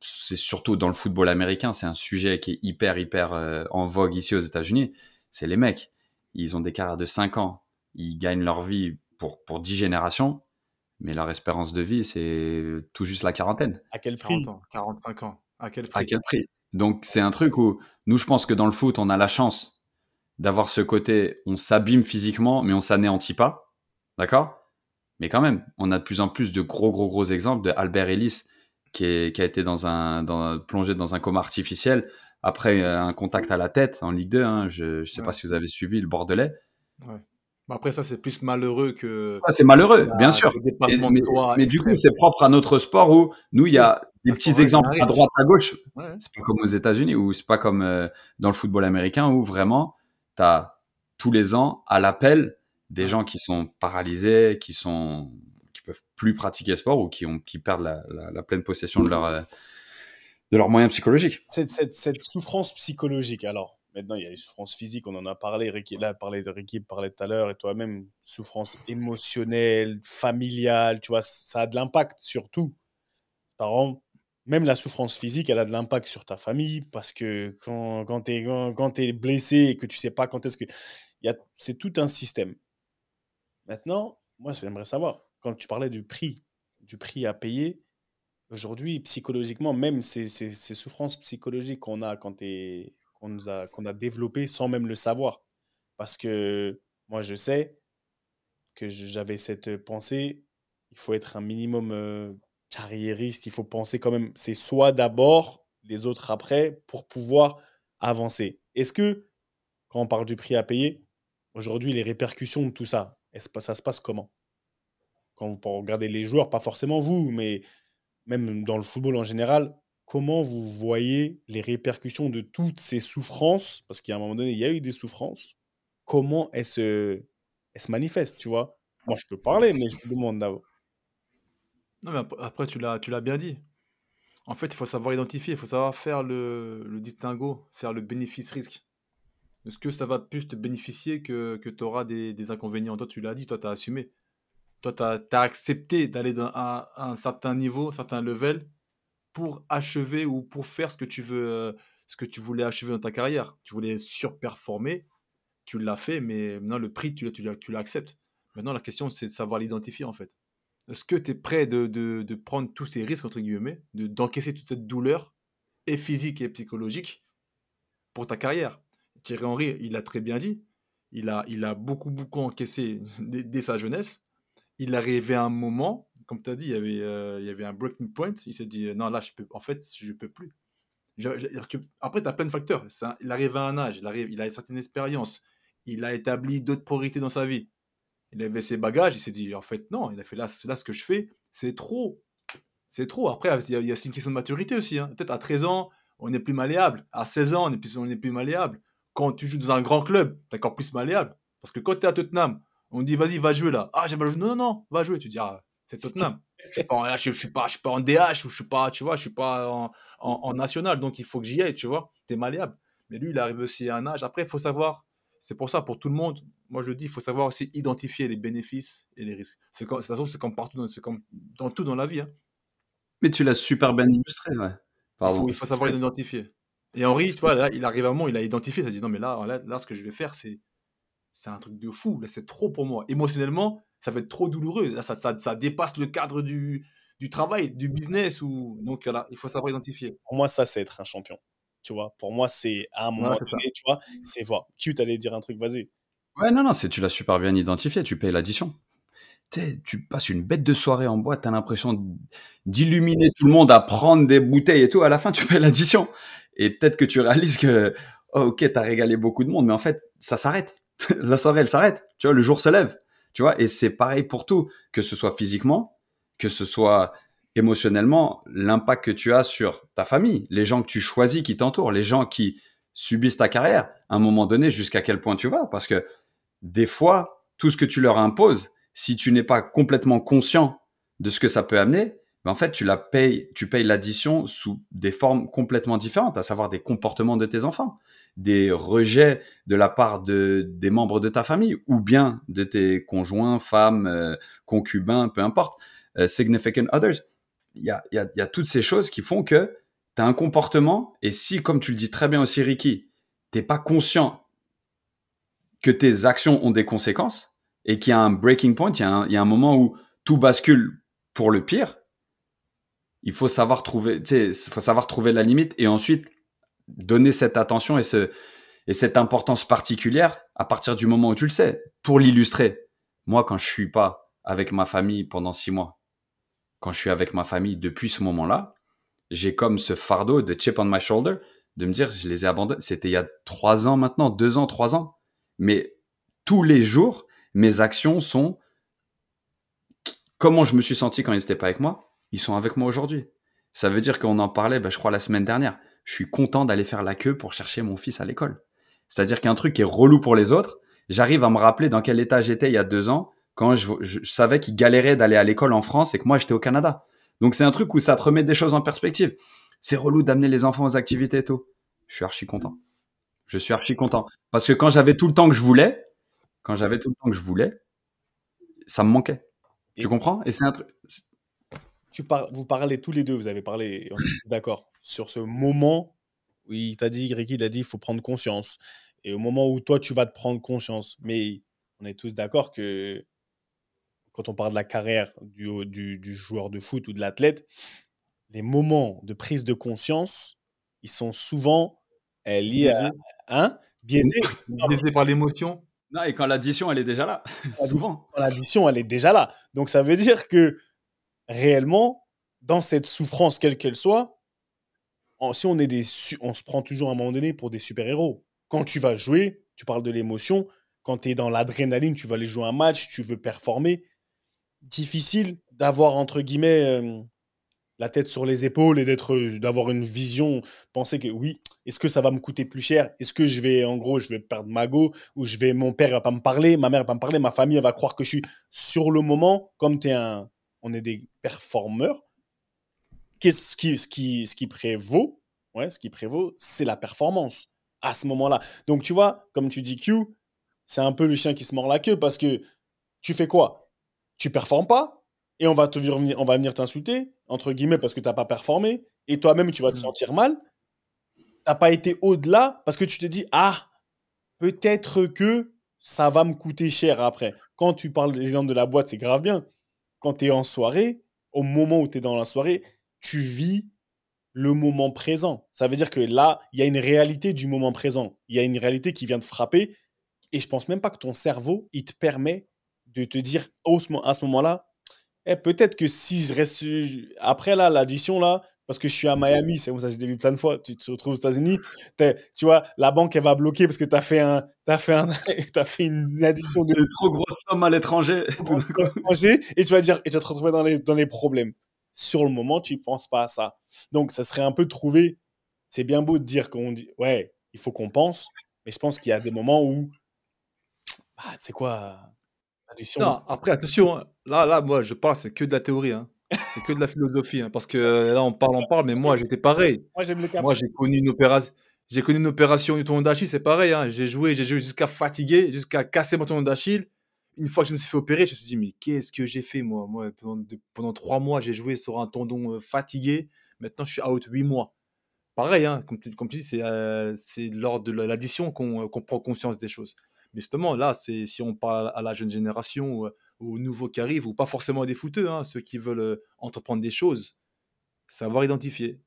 c'est surtout dans le football américain, c'est un sujet qui est hyper en vogue ici aux États-Unis. C'est les mecs. Ils ont des carrières de 5 ans. Ils gagnent leur vie pour 10 générations, mais leur espérance de vie, c'est tout juste la quarantaine. À quel 40 prix? ans, 45 ans. À quel À prix? quel prix? Donc, c'est un truc où nous, je pense que dans le foot, on a la chance d'avoir ce côté, on s'abîme physiquement, mais on s'anéantit pas. D'accord? Mais quand même, on a de plus en plus de gros exemples de Albert Ellis qui a été plongé dans un coma artificiel après un contact à la tête en Ligue 2. Hein. Je sais pas Ouais, si vous avez suivi le Bordelais. ouais. Bah, après, ça, c'est plus malheureux que Ça, c'est malheureux, bien sûr. le dépassement de Mais, soi mais du coup, extrême. c'est propre à notre sport où nous, il y Oui, a des ça se petits exemples à régénère. droite, à gauche. Ouais, C'est pas comme aux États-Unis ou c'est pas comme dans le football américain où vraiment, tu as tous les ans à l'appel des ouais. gens qui sont paralysés, qui peuvent plus pratiquer le sport ou qui perdent la pleine possession de leurs moyens psychologiques. Cette souffrance psychologique, alors, maintenant, il y a les souffrances physiques, on en a parlé, Ricky, là, Ricky parlait tout à l'heure, et toi-même, souffrance émotionnelle, familiale, tu vois, ça a de l'impact sur tout. Par exemple, même la souffrance physique, elle a de l'impact sur ta famille, parce que quand t'es blessé et que tu sais pas quand est-ce que... C'est tout un système. Maintenant, moi, j'aimerais savoir, quand tu parlais du prix à payer, aujourd'hui, psychologiquement, même ces souffrances psychologiques qu'on qu'on a développé sans même le savoir. Parce que moi, je sais que j'avais cette pensée, il faut être un minimum carriériste, il faut penser quand même, c'est soit d'abord, les autres après, pour pouvoir avancer. Est-ce que, quand on parle du prix à payer, aujourd'hui, les répercussions de tout ça, ça se passe comment? Quand vous regardez les joueurs, pas forcément vous, mais même dans le football en général, comment vous voyez les répercussions de toutes ces souffrances? Parce qu'à un moment donné, il y a eu des souffrances. Comment elles se manifestent, tu vois? Moi, je peux parler, mais je vous demande d'abord. Non, mais après, tu l'as bien dit. En fait, il faut savoir identifier, il faut savoir faire le distinguo, faire le bénéfice-risque. Est-ce que ça va plus te bénéficier que tu auras des inconvénients? Toi, tu l'as dit, toi, tu as assumé. Toi, tu as accepté d'aller à un certain niveau, un certain level pour achever ou pour faire ce que tu voulais achever dans ta carrière. Tu voulais surperformer, tu l'as fait, mais maintenant le prix, tu l'acceptes. Maintenant, la question, c'est de savoir l'identifier en fait. Est-ce que tu es prêt de prendre tous ces risques, entre guillemets, d'encaisser toute cette douleur, et physique et psychologique, pour ta carrière? Thierry Henry, il l'a très bien dit. Il a beaucoup, beaucoup encaissé dès sa jeunesse. Il arrivait à un moment, comme tu as dit, il y avait un breaking point. Il s'est dit, non, là, en fait, je peux plus. Après, tu as plein de facteurs. Il arrive à un âge, il a une certaine expérience. Il a établi d'autres priorités dans sa vie. Il avait ses bagages, il s'est dit, en fait, non, il a fait là, ce que je fais, c'est trop. C'est trop. Après, il y a aussi une question de maturité aussi, hein. Peut-être à 13 ans, on est plus malléable. À 16 ans, on est plus malléable. Quand tu joues dans un grand club, tu es encore plus malléable. Parce que quand tu es à Tottenham, on te dit, vas-y, va jouer là. Ah, j'ai mal joué. Non, non, non, va jouer. Tu dis, ah, c'est Tottenham. Je suis pas en DH, ou je suis pas, tu vois, je suis pas en national, donc il faut que j'y aille, tu vois. Tu es malléable. Mais lui, il arrive aussi à un âge. Après, il faut savoir, c'est pour ça, pour tout le monde, moi je dis, il faut savoir aussi identifier les bénéfices et les risques. De toute façon, c'est comme partout, c'est comme dans tout dans la vie, hein. Mais tu l'as super bien illustré, ouais. Pardon. Il faut savoir l'identifier. Et Henri, tu vois, là, il arrive à un moment, il a identifié, il a dit non, mais là, ce que je vais faire, c'est un truc de fou, là, c'est trop pour moi. Émotionnellement, ça va être trop douloureux. Là, ça dépasse le cadre du travail, du business. Donc, voilà, il faut savoir identifier. Pour moi, ça, c'est être un champion. Tu vois, pour moi, c'est à un Voilà, moment c'est ça. donné, tu vois, c'est voir. Tu allais dire un truc, vas-y. Ouais, non, tu l'as super bien identifié, tu payes l'addition. Tu passes une bête de soirée en boîte, t'as l'impression d'illuminer tout le monde, à prendre des bouteilles et tout, à la fin, tu payes l'addition. Et peut-être que tu réalises que, oh, ok, t'as régalé beaucoup de monde, mais en fait, ça s'arrête. La soirée, elle s'arrête. Tu vois, le jour se lève. Tu vois, et c'est pareil pour tout, que ce soit physiquement, que ce soit émotionnellement, l'impact que tu as sur ta famille, les gens que tu choisis qui t'entourent, les gens qui subissent ta carrière, à un moment donné, jusqu'à quel point tu vas. Parce que des fois, tout ce que tu leur imposes, si tu n'es pas complètement conscient de ce que ça peut amener, ben en fait, tu payes l'addition sous des formes complètement différentes, à savoir des comportements de tes enfants, des rejets de la part des membres de ta famille, ou bien de tes conjoints, femmes, concubins, peu importe, significant others. Il y a toutes ces choses qui font que tu as un comportement, et si, comme tu le dis très bien aussi, Ricky, t'es pas conscient que tes actions ont des conséquences et qu'il y a un breaking point, il y a un moment où tout bascule pour le pire, il faut savoir trouver, faut savoir trouver la limite et ensuite donner cette attention et cette importance particulière à partir du moment où tu le sais. Pour l'illustrer, moi, quand je suis pas avec ma famille pendant 6 mois, quand je suis avec ma famille depuis ce moment-là, j'ai comme ce fardeau de chip on my shoulder de me dire, je les ai abandonnés. C'était il y a 3 ans maintenant, 2 ans, 3 ans. Mais tous les jours, mes actions sont comment je me suis senti quand ils n'étaient pas avec moi. Ils sont avec moi aujourd'hui. Ça veut dire qu'on en parlait, je crois, la semaine dernière. Je suis content d'aller faire la queue pour chercher mon fils à l'école. C'est-à-dire qu'un truc qui est relou pour les autres, j'arrive à me rappeler dans quel état j'étais il y a 2 ans quand je savais qu'ils galéraient d'aller à l'école en France et que moi, j'étais au Canada. Donc, c'est un truc où ça te remet des choses en perspective. C'est relou d'amener les enfants aux activités et tout. Je suis archi content. Je suis archi content. Parce que quand j'avais tout le temps que je voulais, ça me manquait. Et Tu comprends? Et c'est un truc. vous parlez tous les deux, vous avez parlé, on est tous d'accord, sur ce moment où il t'a dit, Ricky, il a dit, il faut prendre conscience. Et au moment où toi, tu vas te prendre conscience. Mais on est tous d'accord que quand on parle de la carrière du joueur de foot ou de l'athlète, les moments de prise de conscience, ils sont souvent est liée Biaisé, biaisée. Non, biaisé par l'émotion. Non, et quand l'addition, elle est déjà là, souvent. l'addition, elle est déjà là. Donc ça veut dire que réellement, dans cette souffrance, quelle qu'elle soit, si on est on se prend toujours à un moment donné pour des super-héros. Quand tu vas jouer, tu parles de l'émotion. Quand tu es dans l'adrénaline, tu vas aller jouer un match, tu veux performer. Difficile d'avoir, entre guillemets, la tête sur les épaules et d'avoir une vision, penser que oui, est-ce que ça va me coûter plus cher? Est-ce que en gros, je vais perdre ma go ou mon père va pas me parler, ma mère va pas me parler, ma famille elle va croire que je suis sur le moment, comme on est des performeurs. Ce qui prévaut, c'est la performance à ce moment-là. Donc tu vois, comme tu dis Q, c'est un peu le chien qui se mord la queue parce que tu fais quoi? Tu performes pas et on va venir t'insulter, entre guillemets, parce que tu n'as pas performé. Et toi-même, tu vas te sentir mal. Tu n'as pas été au-delà parce que tu te dis, ah, peut-être que ça va me coûter cher après. Quand tu parles de l'exemple de la boîte, c'est grave bien. Quand tu es en soirée, au moment où tu es dans la soirée, tu vis le moment présent. Ça veut dire que là, il y a une réalité du moment présent. Il y a une réalité qui vient te frapper. Et je pense même pas que ton cerveau, il te permet de te dire à ce moment-là, peut-être que si je reste après là, l'addition là, parce que je suis à Miami, c'est comme ça, j'ai vu plein de fois, tu te retrouves aux États-Unis, tu vois, la banque elle va bloquer parce que t'as fait une addition de C'est une trop grosse somme à l'étranger. Tout d'un coup. et tu vas dire, et tu vas te retrouver dans les problèmes. Sur le moment, tu ne penses pas à ça. Donc, ça serait un peu trouver. C'est bien beau de dire qu'on dit, ouais, il faut qu'on pense, mais je pense qu'il y a des moments où, tu sais quoi, l'addiction. Non, après, attention, hein. Là, moi, je parle, c'est que de la théorie, hein. C'est que de la philosophie, hein, parce que là, on parle, mais moi, j'étais pareil. Moi, j'aime le cap. Moi, j'ai connu une opération du tendon d'Achille, c'est pareil, hein. J'ai joué jusqu'à fatiguer, jusqu'à casser mon tendon d'Achille. Une fois que je me suis fait opérer, je me suis dit, mais qu'est-ce que j'ai fait, moi? Moi, pendant 3 mois, j'ai joué sur un tendon fatigué. Maintenant, je suis out 8 mois. Pareil, hein, comme tu dis, c'est lors de l'addition qu'on prend conscience des choses. Mais justement, là, si on parle à la jeune génération, aux nouveaux qui arrivent, ou pas forcément à des footeux, hein, ceux qui veulent entreprendre des choses, savoir identifier,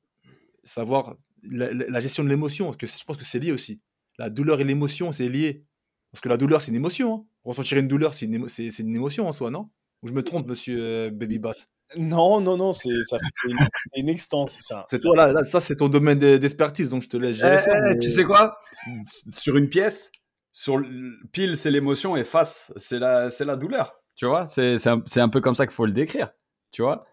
savoir la gestion de l'émotion, parce que je pense que c'est lié aussi. La douleur et l'émotion, c'est lié. Parce que la douleur, c'est une émotion, hein. Ressentir une douleur, c'est une émotion en soi, non? Ou je me trompe, monsieur Baby Bass? Non, c'est une extension, c'est ça. C'est toi, là, ça, c'est ton domaine d'expertise, donc je te laisse gérer ça. Tu sais quoi? Sur une pièce, pile, c'est l'émotion et face, c'est la douleur. Tu vois? C'est un peu comme ça qu'il faut le décrire. Tu vois?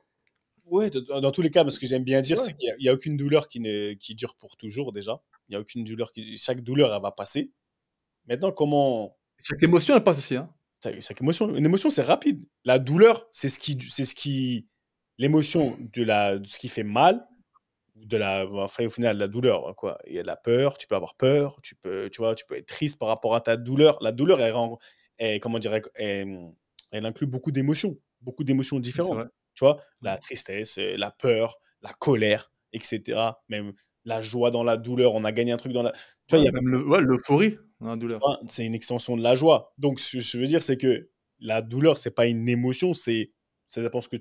Ouais, dans tous les cas, ce que j'aime bien dire, Ouais. c'est qu'il n'y a aucune douleur qui dure pour toujours déjà. Il n'y a aucune douleur chaque douleur, elle va passer. Maintenant, comment. Chaque émotion, elle passe aussi, hein. Chaque émotion, une émotion, c'est rapide. La douleur, l'émotion de ce qui fait mal, enfin, au final, la douleur, hein, quoi. Il y a de la peur, tu peux avoir peur, tu vois, tu peux être triste par rapport à ta douleur. La douleur, comment dire, elle inclut beaucoup d'émotions C'est différentes. vrai. Tu vois, la tristesse, la peur, la colère, etc. Même la joie dans la douleur, on a gagné un truc dans la. Tu vois, il y a Même l'euphorie dans la douleur. c'est une extension de la joie. Donc, ce que je veux dire, c'est que la douleur, c'est pas une émotion, ça dépend ce que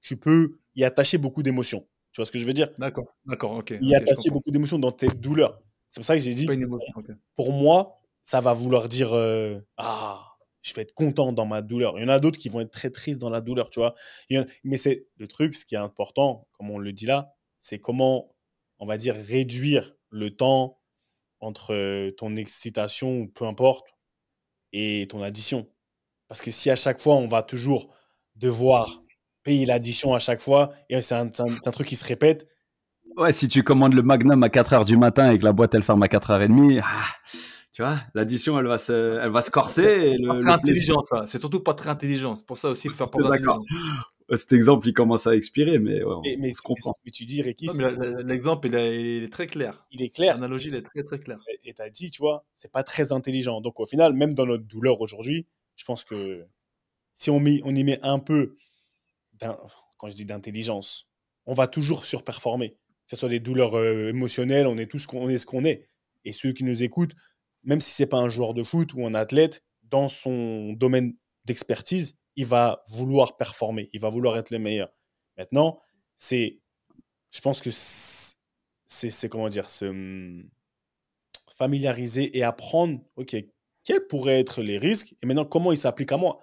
tu peux y attacher beaucoup d'émotions. Tu vois ce que je veux dire? D'accord, ok, Y je attacher comprends. beaucoup d'émotions dans tes douleurs. C'est pour ça que j'ai C'est dit, pas une émotion, ok. pour moi, ça va vouloir dire je vais être content dans ma douleur. Il y en a d'autres qui vont être très tristes dans la douleur, tu vois. Mais c'est le truc, ce qui est important, comme on le dit là, c'est comment, on va dire, réduire le temps entre ton excitation, ou peu importe, et ton addition. Parce que si à chaque fois, on va toujours devoir payer l'addition à chaque fois, et c'est un truc qui se répète. Ouais, si tu commandes le Magnum à 4h du matin et que la boîte, elle ferme à 4h30, tu vois, l'addition, elle va se corser et Pas très intelligent, ça. C'est surtout pas très intelligent. C'est pour ça aussi, il faut faire preuve D'accord. d'intelligence. Cet exemple, il commence à expirer, mais ouais, Mais on se comprend. tu dis, Ricky, Ouais, mais l'exemple, il est très clair. il est clair. L'analogie, elle est très, très claire. Et tu as dit, tu vois, c'est pas très intelligent. Donc au final, même dans notre douleur aujourd'hui, je pense que si on y met un peu, quand je dis d'intelligence, on va toujours surperformer. Que ce soit des douleurs émotionnelles, on est ce qu'on est. Et ceux qui nous écoutent, même si c'est pas un joueur de foot ou un athlète, dans son domaine d'expertise, il va vouloir performer, il va vouloir être le meilleur. Maintenant, je pense que c'est comment dire, familiariser et apprendre, OK, quels pourraient être les risques et maintenant comment ils s'appliquent à moi.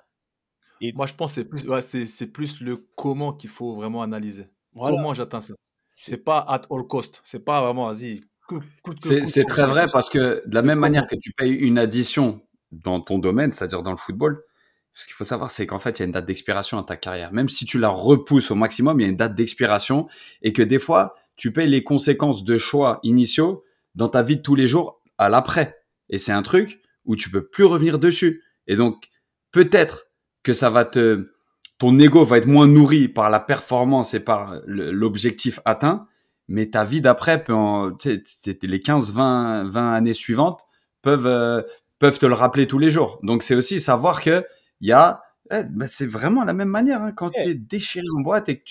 Et Moi, je pense que c'est plus le comment qu'il faut vraiment analyser. voilà, Comment j'atteins ça? c'est C'est pas at all cost, c'est pas vraiment vas-y, coûte que coûte, C'est faut que très je vrai réussisse. parce que de la C'est même manière comment. que tu payes une addition dans ton domaine, c'est-à-dire dans le football, ce qu'il faut savoir, c'est qu'en fait, il y a une date d'expiration à ta carrière. Même si tu la repousses au maximum, il y a une date d'expiration et que des fois, tu payes les conséquences de choix initiaux dans ta vie de tous les jours à l'après. Et c'est un truc où tu peux plus revenir dessus. Et donc, peut-être que ton ego va être moins nourri par la performance et par l'objectif atteint, mais ta vie d'après tu sais, les 15, 20 années suivantes peuvent, euh, peuvent te le rappeler tous les jours. Donc, c'est aussi savoir que il y a, c'est vraiment la même manière, hein, quand ouais, t'es déchiré en boîte et que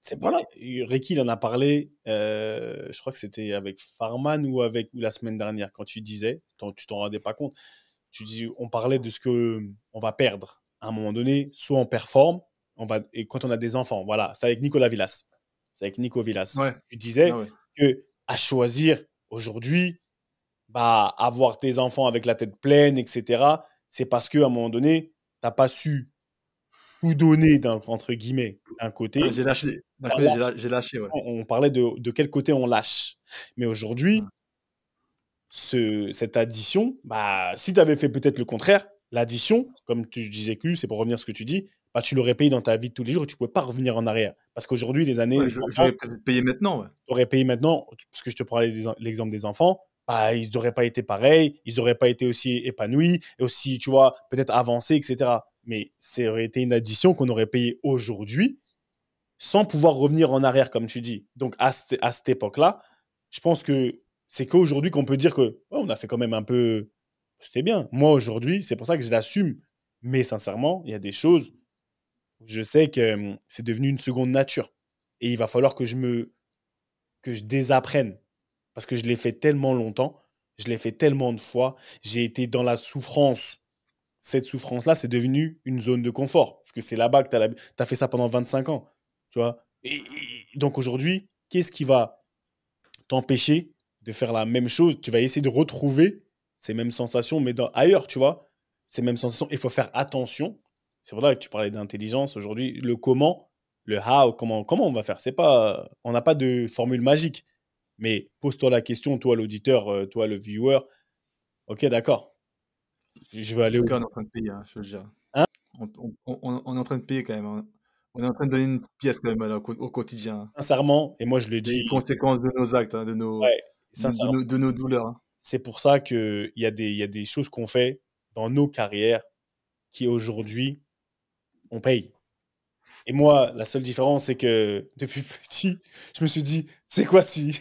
c'est voilà. pareil. Ricky, il en a parlé, je crois que c'était avec Farman ou la semaine dernière, quand tu disais, tu t'en rendais pas compte, on parlait de ce que on va perdre. À un moment donné, soit on performe, et quand on a des enfants, voilà, c'est avec Nicolas Villas. C'est avec Nico Villas. Ouais, Tu ah disais ouais. que à choisir aujourd'hui, bah, avoir tes enfants avec la tête pleine, etc., c'est parce qu'à un moment donné, t'as pas su tout donner, entre guillemets, d'un Ah, côté, j'ai lâché. D'un t'as côté, lâché. j'ai lâché, ouais. On parlait de quel côté on lâche. Mais Ouais. aujourd'hui, cette addition, bah, si tu avais fait peut-être le contraire, l'addition, comme tu disais que c'est pour revenir à ce que tu dis, bah, tu l'aurais payé dans ta vie de tous les jours et tu ne pouvais pas revenir en arrière. Parce qu'aujourd'hui, les années Ouais, des enfants, j'aurais peut-être payé maintenant, ouais. tu aurais payé maintenant, parce que je te parlais l'exemple des enfants, bah, ils n'auraient pas été pareils, ils n'auraient pas été aussi épanouis, et aussi, tu vois, peut-être avancés, etc. Mais ça aurait été une addition qu'on aurait payé aujourd'hui sans pouvoir revenir en arrière, comme tu dis. Donc, à cette époque-là, je pense que c'est qu'aujourd'hui qu'on peut dire que ouais, on a fait quand même un peu. C'était bien. Moi, aujourd'hui, c'est pour ça que je l'assume. Mais sincèrement, il y a des choses où je sais que c'est devenu une seconde nature. Et il va falloir que je désapprenne. Parce que je l'ai fait tellement longtemps, je l'ai fait tellement de fois, j'ai été dans la souffrance. Cette souffrance-là, c'est devenu une zone de confort. Parce que c'est là-bas que tu as fait ça pendant 25 ans. Tu vois donc aujourd'hui, qu'est-ce qui va t'empêcher de faire la même chose? Tu vas essayer de retrouver ces mêmes sensations, mais ailleurs, tu vois. Ces mêmes sensations. Il faut faire attention. C'est vrai que tu parlais d'intelligence aujourd'hui. Le comment, le how, comment on va faire. C'est pas, on n'a pas de formule magique. Mais pose-toi la question, toi l'auditeur, toi le viewer. Ok, d'accord. Je vais En aller tout au cas, on bout. est en train de payer, hein, je te le dis, hein. Hein. On est en train de payer quand même, hein. On est en train de donner une pièce quand même là, au quotidien, hein. Sincèrement, et moi je le C'est dis, une conséquence de nos actes, hein, ouais, sincèrement, de nos douleurs, hein. c'est pour ça qu'il y a des choses qu'on fait dans nos carrières qui aujourd'hui, on paye. Et moi, la seule différence, c'est que depuis petit, je me suis dit, c'est quoi si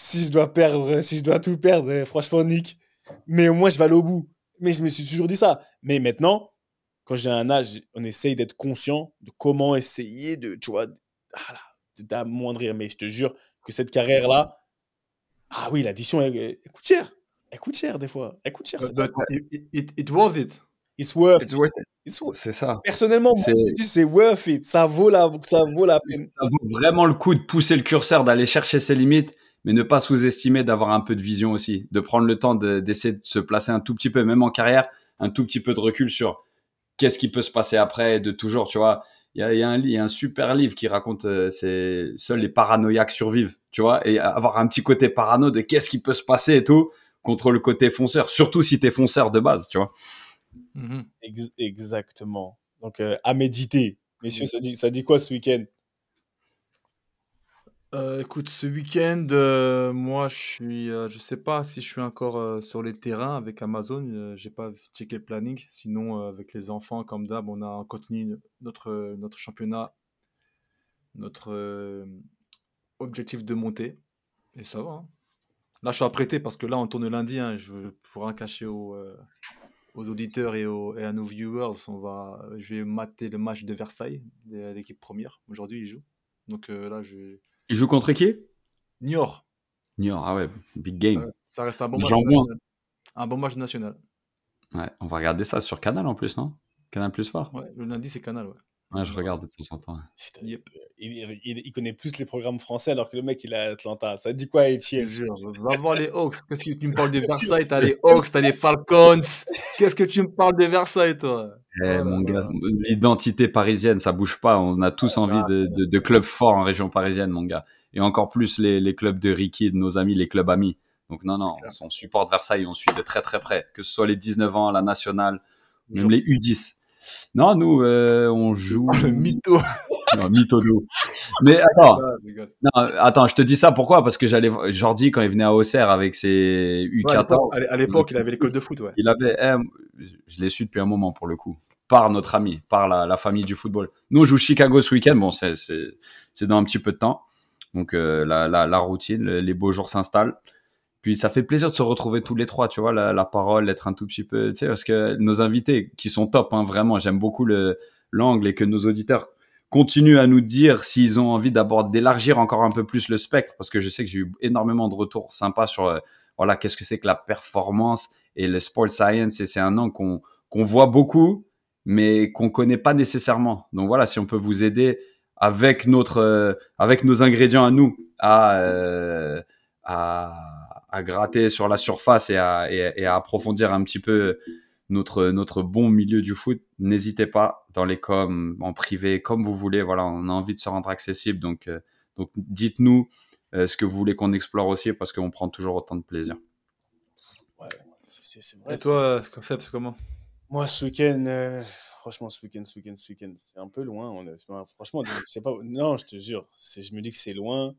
je dois perdre, si je dois tout perdre, franchement, Nick, mais au moins je vais aller au bout. Mais je me suis toujours dit ça. Mais maintenant, quand j'ai un âge, on essaye d'être conscient de comment essayer de, tu vois, d'amoindrir. Mais je te jure que cette carrière-là, ah oui, l'addition, elle coûte cher. Elle coûte cher des fois. Elle coûte cher. C'est pas But it worth it. It's worth It's it. worth it. It's worth- C'est ça. Personnellement, moi, C'est, je dis c'est worth it. Ça vaut la peine. ça vaut vraiment le coup de pousser le curseur, d'aller chercher ses limites, mais ne pas sous-estimer d'avoir un peu de vision aussi, de prendre le temps d'essayer de se placer un tout petit peu, même en carrière, un tout petit peu de recul sur qu'est-ce qui peut se passer après, et de toujours, tu vois. Il y a un super livre qui raconte c'est seuls les paranoïaques survivent, tu vois, et avoir un petit côté parano de qu'est-ce qui peut se passer et tout contre le côté fonceur, surtout si t'es fonceur de base, tu vois. Mhm. Exactement. Donc, à méditer. Messieurs, ça dit quoi ce week-end? Écoute, ce week-end, moi, je sais pas si je suis encore sur les terrains avec Amazon. J'ai pas checké le planning. Sinon, avec les enfants, comme d'hab, on a continué notre championnat, notre objectif de montée. Et ça va, hein. Là, je suis apprêté parce que là, on tourne lundi, hein. Pour rien cacher aux auditeurs et à nos viewers, je vais mater le match de Versailles, de l'équipe première. Aujourd'hui, ils jouent. Donc là, Il joue contre qui? Niort. Niort, ah ouais, big Ça, game. ça reste un bon Le match jambon. national. Un bon match national. Ouais, on va regarder ça sur Canal en plus, non? Canal Plus Sport. Ouais, le lundi, c'est Canal, ouais. Ouais, je regarde de temps en temps. Yep. Il connaît plus les programmes français alors que le mec, il est à Atlanta. Ça dit quoi, Je te Etienne? jure, va voir les Hawks. Qu'est-ce que tu me parles de Versailles? T'as les Hawks, t'as les Falcons. Qu'est-ce que tu me parles de Versailles, toi? Oh là Mon gars, là. l'identité parisienne, ça bouge pas. On a tous envie de clubs forts en région parisienne, mon gars. Et encore plus les clubs de Ricky, de nos amis, les clubs amis. Donc non, clair. on supporte Versailles, on suit de très très près. Que ce soit les 19 ans, la nationale, même Toujours. les U10. Non, nous, on joue... Oh, le mytho. Non, mytho de ouf. Mais attends, Ah, je rigole. non, attends, je te dis ça pourquoi? Parce que Jordi, quand il venait à Auxerre avec ses Ouais, U14, à l'époque, il avait l'école de foot, ouais. il avait, je l'ai su depuis un moment pour le coup, par notre ami, par la famille du football. Nous, on joue Chicago ce week-end. Bon, c'est dans un petit peu de temps. Donc, la routine, les beaux jours s'installent. Puis, ça fait plaisir de se retrouver tous les trois, tu vois, la parole, être un tout petit peu, tu sais, parce que nos invités, qui sont top, hein, vraiment, j'aime beaucoup l'angle et que nos auditeurs continuent à nous dire s'ils ont envie d'élargir encore un peu plus le spectre, parce que je sais que j'ai eu énormément de retours sympas sur, voilà, qu'est-ce que c'est que la performance et le sport science, et c'est un angle qu'on voit beaucoup, mais qu'on connaît pas nécessairement. Donc voilà, si on peut vous aider avec avec nos ingrédients à nous à gratter sur la surface et à approfondir un petit peu notre bon milieu du foot, n'hésitez pas dans les coms, en privé, comme vous voulez. Voilà, on a envie de se rendre accessible, donc dites-nous ce que vous voulez qu'on explore aussi, parce qu'on prend toujours autant de plaisir. Ouais, c'est vrai. Et toi, Seb, c'est comment? Moi, ce week-end, franchement, ce week-end, c'est un peu loin. Franchement, je sais pas. Non, je te jure, je me dis que c'est loin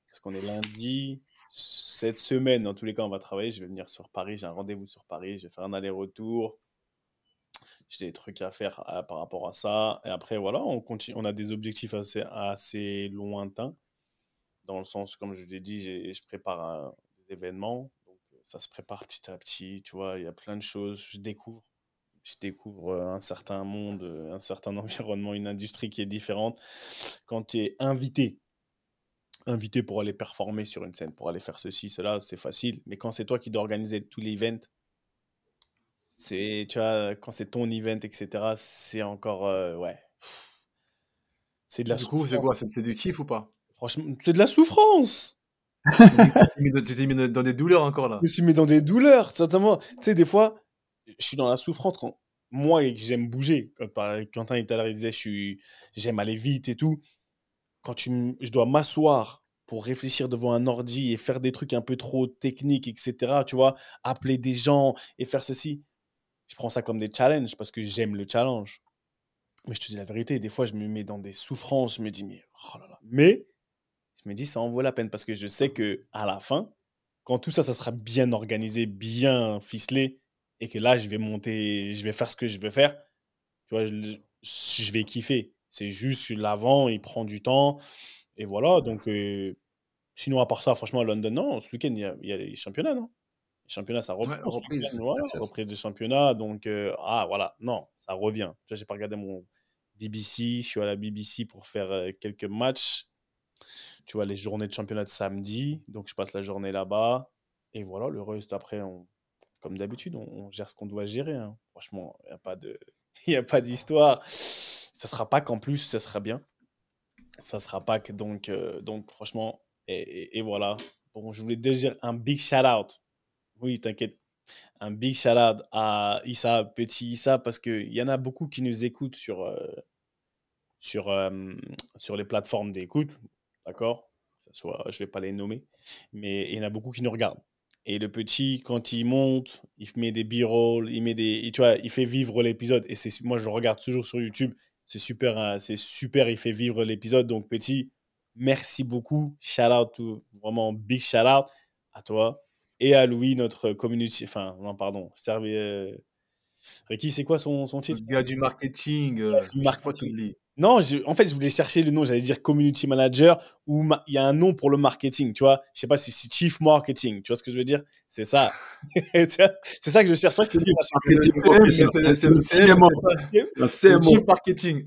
parce qu'on est lundi. Cette semaine, dans tous les cas, on va travailler. Je vais venir sur Paris. J'ai un rendez-vous sur Paris. Je vais faire un aller-retour. J'ai des trucs à faire par rapport à ça. Et après, voilà, on continue. On a des objectifs assez lointains. Dans le sens, comme je l'ai dit, je prépare des événements. Donc, ça se prépare petit à petit. Tu vois, il y a plein de choses. Je découvre un certain monde, un certain environnement, une industrie qui est différente. Quand tu es invité pour aller performer sur une scène, pour aller faire ceci, cela, c'est facile. Mais quand c'est toi qui dois organiser tout l'event, tu vois, quand c'est ton event, etc., c'est encore, ouais, c'est de la Du coup, c'est quoi? souffrance. C'est du kiff ou pas? Franchement, c'est de la souffrance. Tu t'es mis dans des douleurs encore, là. Je me suis mis dans des douleurs, certainement. Tu sais, des fois, je suis dans la souffrance quand moi, et que j'aime bouger. Comme Quentin, tout à l'heure, il disait, j'aime aller vite et tout. Quand je dois m'asseoir pour réfléchir devant un ordi et faire des trucs un peu trop techniques, etc., tu vois, appeler des gens et faire ceci, je prends ça comme des challenges parce que j'aime le challenge. Mais je te dis la vérité, des fois, je me mets dans des souffrances, je me dis, mais oh là là. Mais je me dis, ça en vaut la peine parce que je sais que à la fin, quand tout ça, ça sera bien organisé, bien ficelé, et que là, je vais monter, je vais faire ce que je veux faire, tu vois, je vais kiffer. C'est juste l'avant, il prend du temps. Et voilà, donc, sinon, à part ça, franchement, à London, non, ce week-end, il y a les championnats, non? Les championnats, ça Ouais, reprend ce week-end, reprise. voilà, reprise des championnats. Donc, voilà, non, ça revient. Tu vois, j'ai pas regardé mon BBC, je suis à la BBC pour faire quelques matchs. Tu vois, les journées de championnat de samedi, donc je passe la journée là-bas. Et voilà, le reste, après, comme d'habitude, on gère ce qu'on doit gérer, hein. Franchement, il n'y a pas de... il y a pas d'histoire. Ça sera pas qu'en plus, ça sera bien. Ça sera pas que donc franchement, et voilà. Bon, je voulais déjà dire un big shout out. Oui, t'inquiète. Un big shout out à Issa, petit Issa, parce qu'il y en a beaucoup qui nous écoutent sur, sur les plateformes d'écoute. D'accord? Je vais pas les nommer, mais il y en a beaucoup qui nous regardent. Et le petit, quand il monte, il met des b-rolls, tu vois, il fait vivre l'épisode. Et moi, je le regarde toujours sur YouTube. C'est super, hein, c'est super, il fait vivre l'épisode. Donc, petit, merci beaucoup. Shout out, vraiment big shout out à toi et à Louis, notre community. Enfin, non, pardon. Ricky, c'est quoi son Le titre? gars du marketing, Du chaque fois tu marketing. oublies. Non, en fait, je voulais chercher le nom. J'allais dire community manager ou il y a un nom pour le marketing, tu vois. Je sais pas si c'est chief marketing. Tu vois ce que je veux dire? C'est ça. C'est ça que je cherche. Pas que je te dis, C'est le CMO. C'est le chief marketing.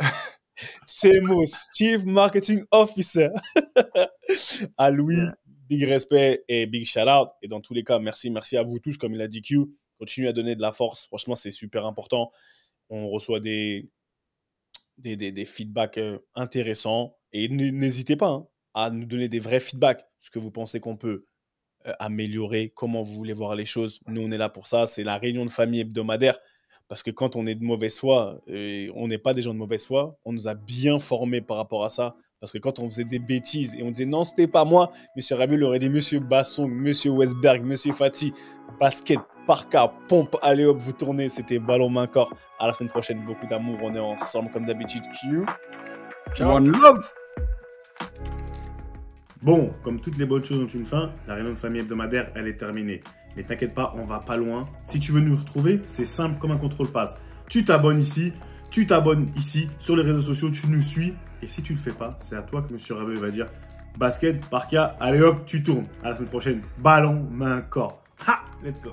CMO, chief marketing officer. À Louis, Yeah. big respect et big shout out. Et dans tous les cas, merci à vous tous, comme il a dit Q. Continuez à donner de la force. Franchement, c'est super important. On reçoit des des feedbacks intéressants. Et n'hésitez pas à nous donner des vrais feedbacks, ce que vous pensez qu'on peut améliorer, comment vous voulez voir les choses. Nous, on est là pour ça. C'est la réunion de famille hebdomadaire. Parce que quand on est de mauvaise foi, on n'est pas des gens de mauvaise foi. On nous a bien formés par rapport à ça. Parce que quand on faisait des bêtises et on disait non, c'était pas moi, M. Ravel aurait dit Monsieur Basson, M. Westberg, M. Fati, basket, parka, pompe, allez hop, vous tournez. C'était ballon main corps. À la semaine prochaine, beaucoup d'amour. On est ensemble comme d'habitude. One love. Bon, comme toutes les bonnes choses ont une fin, la réunion de famille hebdomadaire, elle est terminée. Mais t'inquiète pas, on va pas loin. Si tu veux nous retrouver, c'est simple comme un contrôle passe. Tu t'abonnes ici, tu t'abonnes ici, sur les réseaux sociaux, tu nous suis. Et si tu le fais pas, c'est à toi que M. Ravel va dire basket, parka, allez hop, tu tournes. À la semaine prochaine, ballon, main, corps. Ha, let's go.